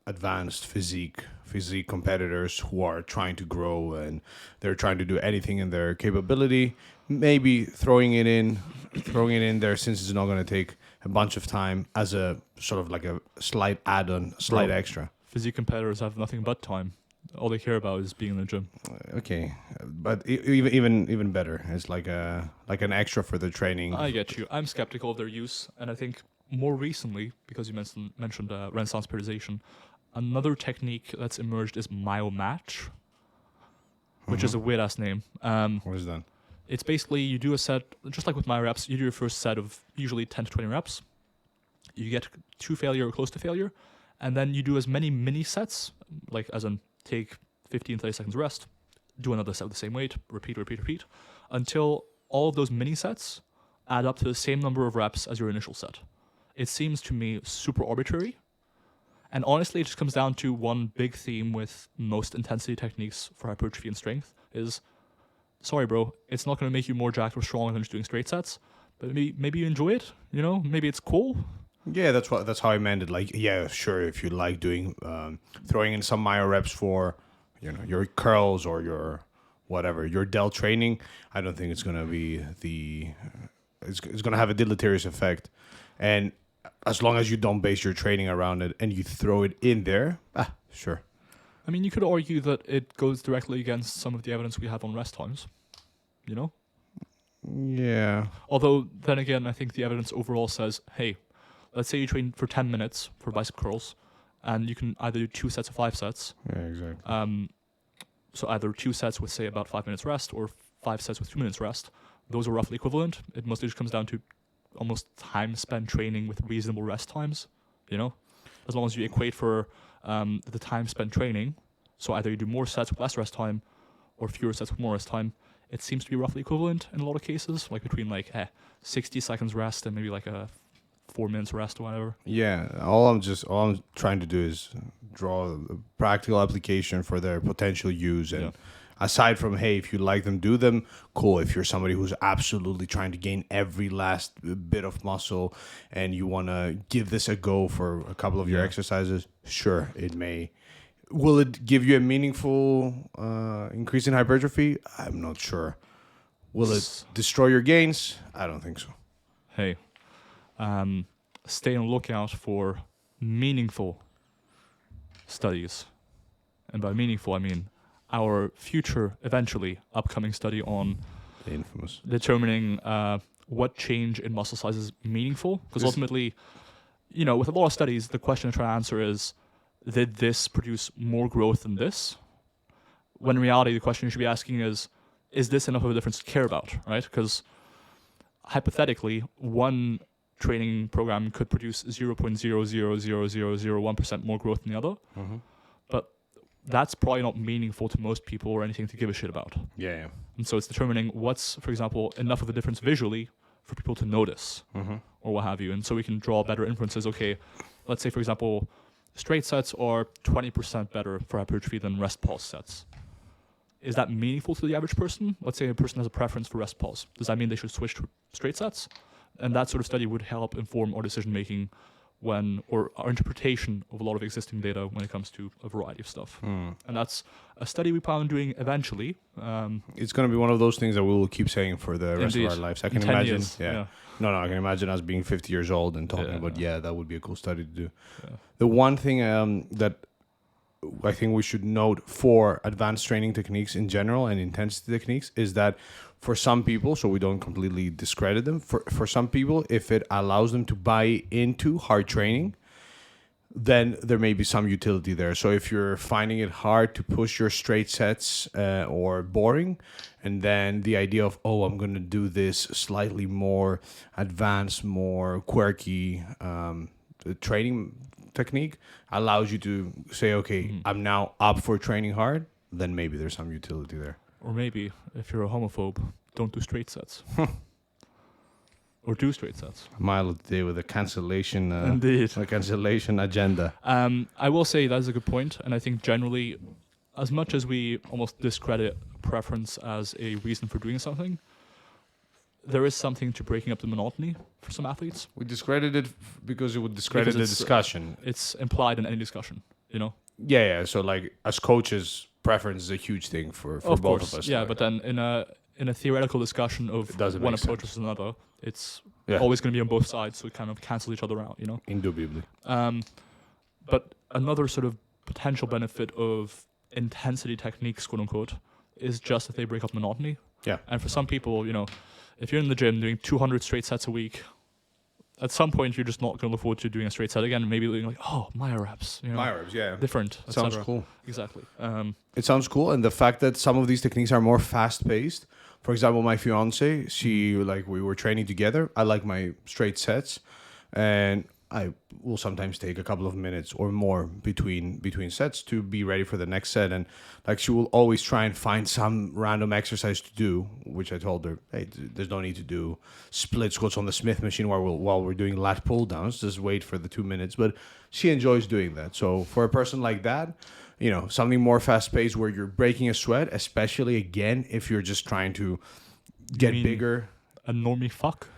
advanced physique competitors who are trying to grow and they're trying to do anything in their capability. Maybe throwing it in there, since it's not going to take a bunch of time, as a sort of like a slight add-on, slight extra. Physique competitors have nothing but time. All they care about is being in the gym. Okay, but even better, it's like an extra for the training. I get you. I'm skeptical of their use, and I think more recently, because you mentioned Renaissance periodization, another technique that's emerged is myo-match, which is a weird ass name. What is that? It's basically you do a set, just like with my reps, you do your first set of usually 10 to 20 reps. You get to failure or close to failure, and then you do as many mini sets, like as in take 15, 30 seconds rest, do another set with the same weight, repeat, until all of those mini sets add up to the same number of reps as your initial set. It seems to me super arbitrary. And honestly, it just comes down to one big theme with most intensity techniques for hypertrophy and strength is, sorry, bro, it's not going to make you more jacked or stronger than just doing straight sets, but maybe you enjoy it, maybe it's cool. Yeah, that's how I meant it. Like, yeah, sure, if you like doing throwing in some myo reps for, your curls or your whatever, your delt training, I don't think it's gonna be it's gonna have a deleterious effect. And as long as you don't base your training around it and you throw it in there, sure. I mean, you could argue that it goes directly against some of the evidence we have on rest times, Yeah. Although, then again, I think the evidence overall says, hey, let's say you train for 10 minutes for bicep curls, and you can either do 2 sets or 5 sets. Yeah, exactly. So either 2 sets with, say, about 5 minutes rest, or 5 sets with 2 minutes rest. Those are roughly equivalent. It mostly just comes down to almost time spent training with reasonable rest times, As long as you equate for the time spent training, so either you do more sets with less rest time, or fewer sets with more rest time, it seems to be roughly equivalent in a lot of cases, like between 60 seconds rest and maybe like a 4 minutes rest or whatever. Yeah, all I'm trying to do is draw a practical application for their potential use. And aside from, hey, if you like them, do them, cool. If you're somebody who's absolutely trying to gain every last bit of muscle and you want to give this a go for a couple of your exercises, sure, it may. Will it give you a meaningful increase in hypertrophy? I'm not sure. Will it destroy your gains? I don't think so. Hey, stay on the lookout for meaningful studies. And by meaningful, I mean our future, eventually, upcoming study on The infamous. determining what change in muscle size is meaningful. Because ultimately, with a lot of studies, the question to try to answer is, did this produce more growth than this? When in reality, the question you should be asking is this enough of a difference to care about, right? Because hypothetically, one training program could produce 0.00001% more growth than the other. Mm-hmm. But that's probably not meaningful to most people or anything to give a shit about. Yeah. And so it's determining what's, for example, enough of a difference visually for people to notice or what have you. And so we can draw better inferences. Okay, let's say, for example, straight sets are 20% better for hypertrophy than rest pulse sets. Is that meaningful to the average person? Let's say a person has a preference for rest pulse. Does that mean they should switch to straight sets? And that sort of study would help inform our decision making or our interpretation of a lot of existing data when it comes to a variety of stuff. And that's a study we plan on doing eventually. It's going to be one of those things that we will keep saying for the rest of our lives. I can imagine. Years, yeah. No, I can imagine us being 50 years old and talking about, that would be a cool study to do. Yeah. The one thing that I think we should note for advanced training techniques in general and intensity techniques is that for some people, so we don't completely discredit them, for some people, if it allows them to buy into hard training, then there may be some utility there. So if you're finding it hard to push your straight sets or boring, and then the idea of, oh, I'm going to do this slightly more advanced, more quirky training technique allows you to say, okay, I'm now up for training hard, then maybe there's some utility there. Or maybe if you're a homophobe, don't do straight sets. Or do straight sets. Mile of the day with a cancellation, Indeed. a cancellation agenda. I will say that is a good point, and I think generally, as much as we almost discredit preference as a reason for doing something, there is something to breaking up the monotony for some athletes. We discredit it because it would discredit the Because discussion. It's implied in any discussion, you know? Yeah. So like as coaches, preference is a huge thing for Of both course, of us. yeah, like, but then in a theoretical discussion of It doesn't one make approach sense. versus another, it's Yeah. always going to be on both sides, so it kind of cancel each other out, you know? Indubitably. But another sort of potential benefit of intensity techniques, quote unquote, is just that they break up monotony. Yeah. And for some people, you know, if you're in the gym doing 200 straight sets a week, at some point you're just not going to look forward to doing a straight set again, and maybe being like, oh, my reps, you know, Myers, yeah. different. et Sounds cetera. cool. Exactly. It sounds cool, and the fact that some of these techniques are more fast-paced. For example, my fiance, she we were training together. I like my straight sets, and I will sometimes take a couple of minutes or more between sets to be ready for the next set. And like she will always try and find some random exercise to do, which I told her, hey, there's no need to do split squats on the Smith machine while we're doing lat pull downs. Just wait for the 2 minutes. But she enjoys doing that. So for a person like that, you know, something more fast paced where you're breaking a sweat, especially again if you're just trying to get mean bigger. A normie fuck.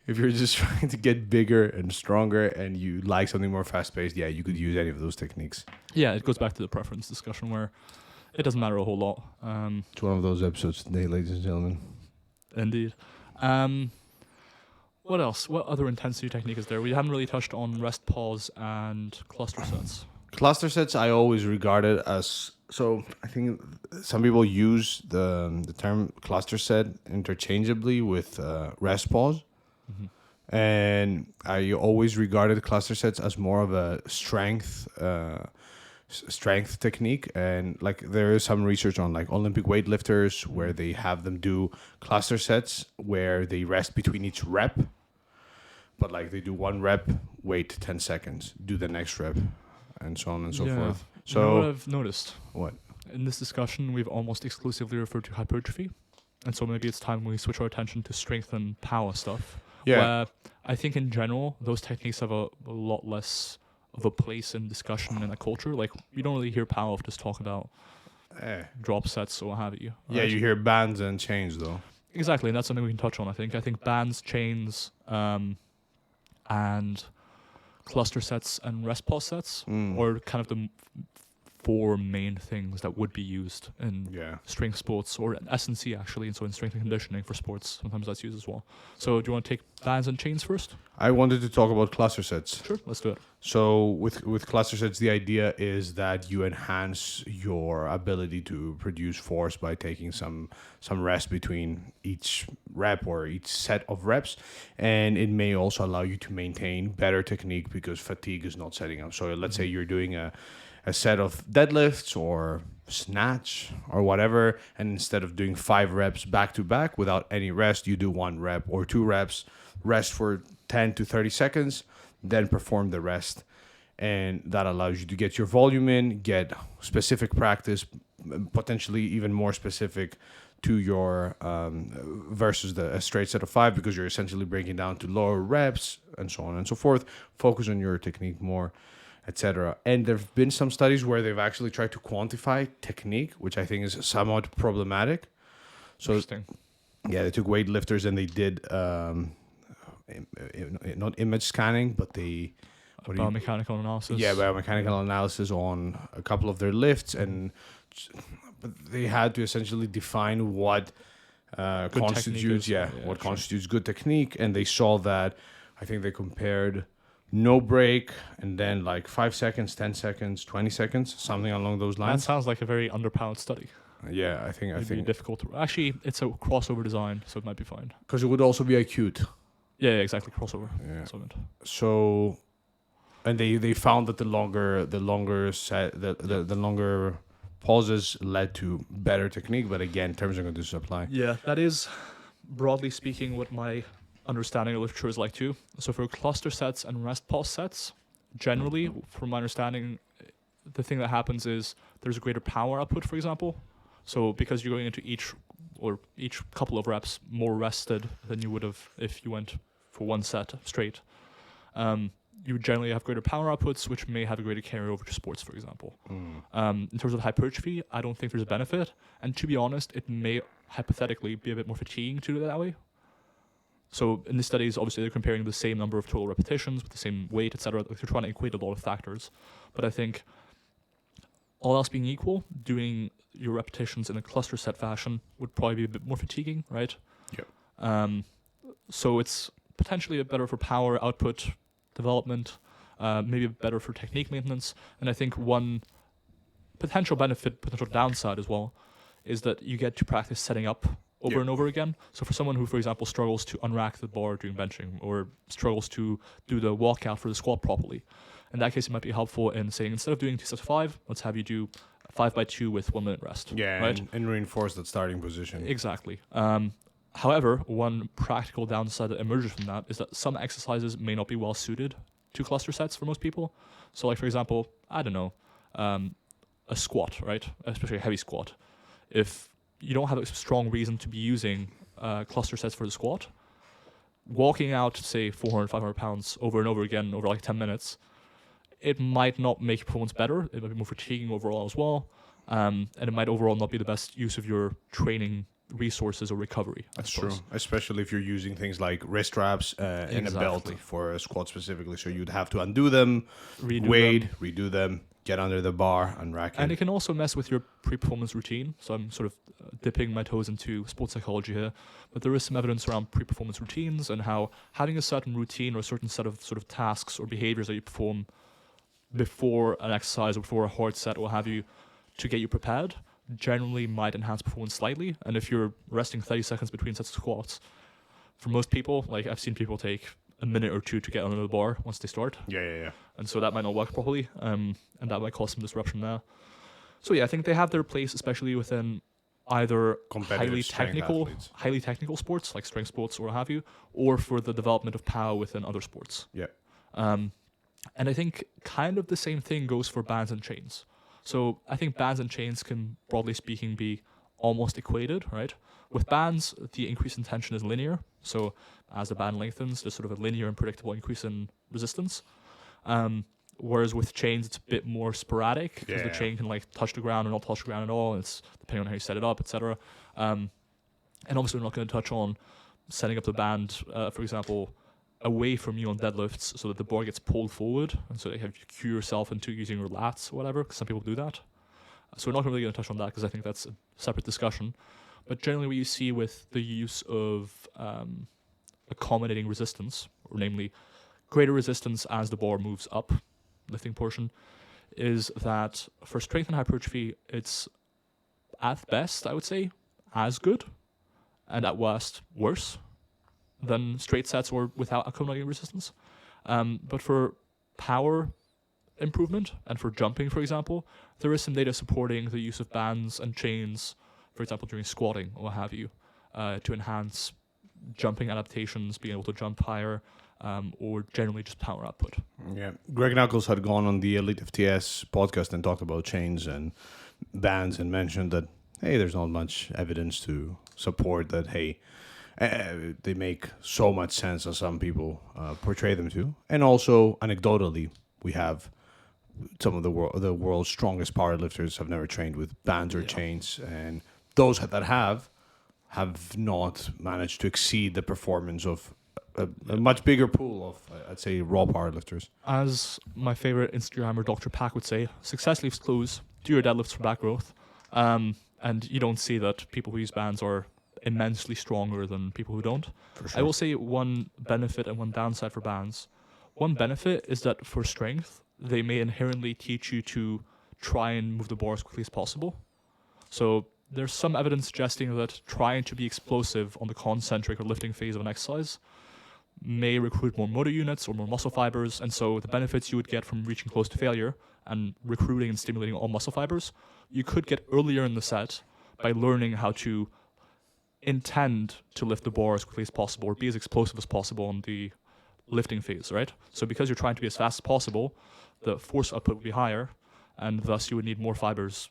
If you're just trying to get bigger and stronger and you like something more fast-paced, yeah, you could use any of those techniques. Yeah, it goes back to the preference discussion where it doesn't matter a whole lot. It's one of those episodes today, ladies and gentlemen. Indeed. What else? What other intensity technique is there? We haven't really touched on rest pause and cluster sets. Cluster sets I always regarded as... So I think some people use the term cluster set interchangeably with rest pause. Mm-hmm. And I always regarded cluster sets as more of a strength technique. And like there is some research on like Olympic weightlifters where they have them do cluster sets where they rest between each rep. But like they do one rep, wait 10 seconds, do the next rep, and so on and so forth. So you know what I've noticed? What? In this discussion, we've almost exclusively referred to hypertrophy. And so maybe it's time we switch our attention to strength and power stuff. Yeah. Where I think in general, those techniques have a lot less of a place in discussion in a culture. Like, you don't really hear powerlifters talk about drop sets or what have you. Yeah, right? you hear bands and chains though. Exactly, and that's something we can touch on, I think. I think bands, chains, and cluster sets and rest pause sets are kind of the four main things that would be used in strength sports, or in S&C actually, and so in strength and conditioning for sports, sometimes that's used as well. So do you want to take bands and chains first? I wanted to talk about cluster sets. Sure, let's do it. So with cluster sets, the idea is that you enhance your ability to produce force by taking some rest between each rep or each set of reps, and it may also allow you to maintain better technique because fatigue is not setting up. So let's say you're doing a set of deadlifts or snatch or whatever, and instead of doing 5 reps back to back without any rest, you do 1 rep or 2 reps, rest for 10 to 30 seconds, then perform the rest. And that allows you to get your volume in, get specific practice, potentially even more specific to your versus a straight set of 5, because you're essentially breaking down to lower reps and so on and so forth. Focus on your technique more, etc. And there have been some studies where they've actually tried to quantify technique, which I think is somewhat problematic. So, Interesting. yeah, they took weightlifters and they did not image scanning, but they Biomechanical analysis. Yeah, biomechanical analysis on a couple of their lifts, but they had to essentially define what constitutes constitutes good technique, and they saw that I think they compared no break and then like 5 seconds, 10 seconds, 20 seconds, something along those That lines. sounds like a very underpowered study. Yeah, I think It'd be difficult to... Actually, it's a crossover design, so it might be fine. because it would also be acute. Yeah, exactly, crossover. Yeah. That's what I meant. So And they found that the longer pauses led to better technique, but again, terms and conditions apply. Yeah, that is broadly speaking what my understanding of literature is like too. So for cluster sets and rest pause sets, generally, from my understanding, the thing that happens is there's a greater power output, for example. So because you're going into each couple of reps more rested than you would have if you went for one set straight, you would generally have greater power outputs, which may have a greater carryover to sports, for example. In terms of hypertrophy, I don't think there's a benefit. And to be honest, it may hypothetically be a bit more fatiguing to do it that way. So in the studies, obviously, they're comparing the same number of total repetitions with the same weight, etc. Like, they're trying to equate a lot of factors. But I think all else being equal, doing your repetitions in a cluster set fashion would probably be a bit more fatiguing, right? Yeah. So it's potentially better for power output development, maybe better for technique maintenance. And I think one potential downside as well, is that you get to practice setting up over and over again. So for someone who, for example, struggles to unrack the bar during benching or struggles to do the walkout for the squat properly, in that case, it might be helpful in saying, instead of doing 2 sets of 5, let's have you do 5 by 2 with 1 minute rest. Yeah, right? and reinforce that starting position. Exactly. However, one practical downside that emerges from that is that some exercises may not be well suited to cluster sets for most people. So like, for example, I don't know, a squat, right? Especially a heavy squat. If you don't have a strong reason to be using cluster sets for the squat, walking out, say, 400, 500 pounds over and over again over like 10 minutes, it might not make your performance better. It might be more fatiguing overall as well. And it might overall not be the best use of your training resources or recovery. That's true, especially if you're using things like wrist wraps and a belt for a squat specifically. So you'd have to undo them, redo them, get under the bar, and rack it. And it can also mess with your pre-performance routine. So I'm sort of dipping my toes into sports psychology here, but there is some evidence around pre-performance routines and how having a certain routine or a certain set of sort of tasks or behaviors that you perform before an exercise or before a hard set or what have you to get you prepared generally might enhance performance slightly. And if you're resting 30 seconds between sets of squats, for most people, like I've seen people take a minute or two to get under the bar once they start. Yeah. And so that might not work properly, and that might cause some disruption there. So yeah, I think they have their place, especially within either highly technical sports like strength sports or what have you, or for the development of power within other sports. Yeah. And I think kind of the same thing goes for bands and chains. So I think bands and chains can, broadly speaking, be almost equated, right? With bands, the increase in tension is linear. So as the band lengthens, there's sort of a linear and predictable increase in resistance. Whereas with chains, it's a bit more sporadic because the chain can like touch the ground or not touch the ground at all. And it's depending on how you set it up, etc. And obviously, we're not going to touch on setting up the band, for example, away from you on deadlifts so that the bar gets pulled forward, and so you have to cue yourself into using your lats or whatever, because some people do that. So we're not really going to touch on that because I think that's a separate discussion. But generally what you see with the use of accommodating resistance, or namely greater resistance as the bar moves up, lifting portion, is that for strength and hypertrophy, it's at best, I would say, as good, and at worst, worse than straight sets or without accommodating resistance. But for power improvement and for jumping, for example, there is some data supporting the use of bands and chains, for example, during squatting or what have you, to enhance jumping adaptations, being able to jump higher, or generally just power output. Yeah. Greg Knuckles had gone on the Elite FTS podcast and talked about chains and bands and mentioned that, hey, there's not much evidence to support that, hey, they make so much sense as some people portray them to. And also, anecdotally, we have some of the world's strongest powerlifters have never trained with bands or chains, and those that have not managed to exceed the performance of a much bigger pool of, I'd say, raw powerlifters. As my favorite Instagrammer, Dr. Pack, would say, success leaves clues. Do your deadlifts for back growth. And you don't see that people who use bands are immensely stronger than people who don't. For sure. I will say one benefit and one downside for bands. One benefit is that for strength, they may inherently teach you to try and move the bar as quickly as possible. So there's some evidence suggesting that trying to be explosive on the concentric or lifting phase of an exercise may recruit more motor units or more muscle fibers, and so the benefits you would get from reaching close to failure and recruiting and stimulating all muscle fibers, you could get earlier in the set by learning how to intend to lift the bar as quickly as possible or be as explosive as possible in the lifting phase, right? So because you're trying to be as fast as possible, the force output would be higher, and thus you would need more fibers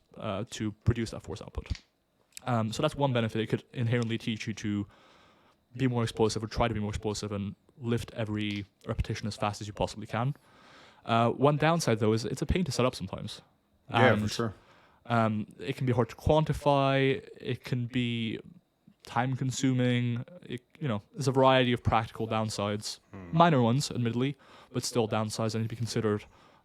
to produce that force output. So that's one benefit. It could inherently teach you to be more explosive or try to be more explosive and lift every repetition as fast as you possibly can. One downside, though, is it's a pain to set up sometimes. Yeah, for sure. It can be hard to quantify. It can be time-consuming. There's a variety of practical downsides, minor ones, admittedly, but still downsides that need to be considered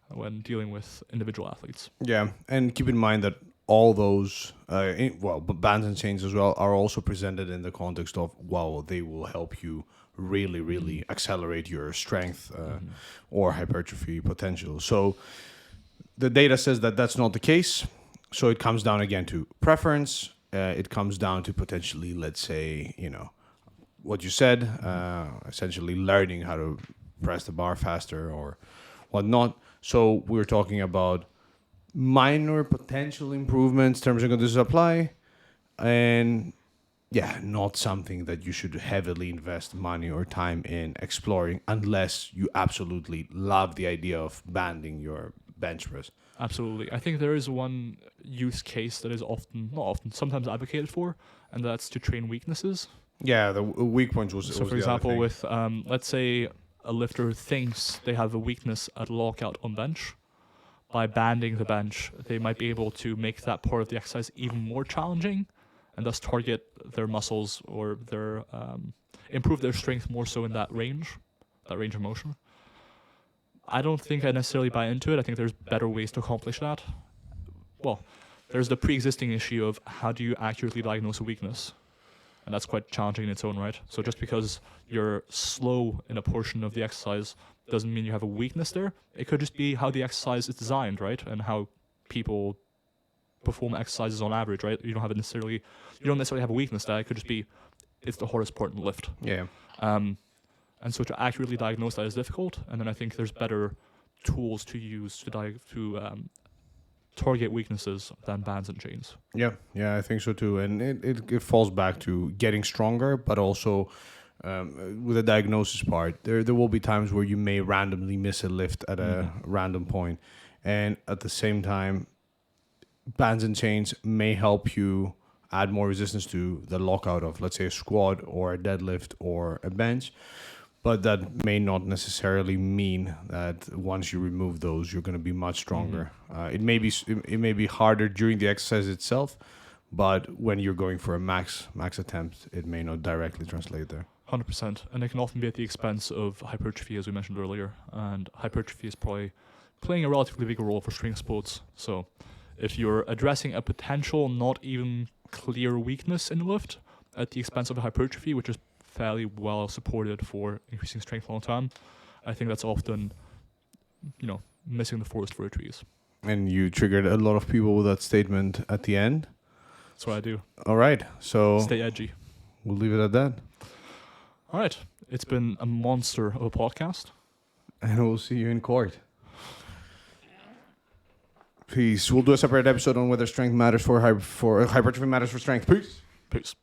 when dealing with individual athletes. Yeah, and keep in mind that all those, but bands and chains as well, are also presented in the context of, they will help you really, really accelerate your strength or hypertrophy potential. So the data says that that's not the case. So it comes down again to preference. It comes down to potentially, let's say, what you said, essentially learning how to press the bar faster or whatnot. So we're talking about minor potential improvements, terms and conditions apply, and not something that you should heavily invest money or time in exploring unless you absolutely love the idea of banding your bench press. Absolutely. I think there is one use case that is sometimes advocated for, and that's to train weaknesses. Yeah, the weak points was. So, for example, with let's say a lifter thinks they have a weakness at lockout on bench. By banding the bench, they might be able to make that part of the exercise even more challenging, and thus target their muscles or their improve their strength more so in that range of motion. I don't think I necessarily buy into it. I think there's better ways to accomplish that. Well, there's the pre-existing issue of how do you accurately diagnose a weakness? And that's quite challenging in its own right. So just because you're slow in a portion of the exercise doesn't mean you have a weakness there. It could just be how the exercise is designed, right? And how people perform exercises on average, right? You don't necessarily have a weakness there. It could just be it's the hardest part in the lift. Yeah. And so to accurately diagnose that is difficult. And then I think there's better tools to use to target weaknesses than bands and chains. Yeah, I think so too. And it falls back to getting stronger, but also with the diagnosis part, there will be times where you may randomly miss a lift at a random point. And at the same time, bands and chains may help you add more resistance to the lockout of, let's say, a squat or a deadlift or a bench. But that may not necessarily mean that once you remove those, you're going to be much stronger. It may be harder during the exercise itself, but when you're going for a max attempt, it may not directly translate there. 100%, and it can often be at the expense of hypertrophy, as we mentioned earlier. And hypertrophy is probably playing a relatively big role for strength sports. So, if you're addressing a potential, not even clear weakness in the lift at the expense of a hypertrophy, which is fairly well supported for increasing strength long term, I think that's often, missing the forest for the trees. And you triggered a lot of people with that statement at the end. That's what I do. All right, so stay edgy. We'll leave it at that. All right, it's been a monster of a podcast, and we'll see you in court. Peace. We'll do a separate episode on whether strength matters for hypertrophy matters for strength. Peace.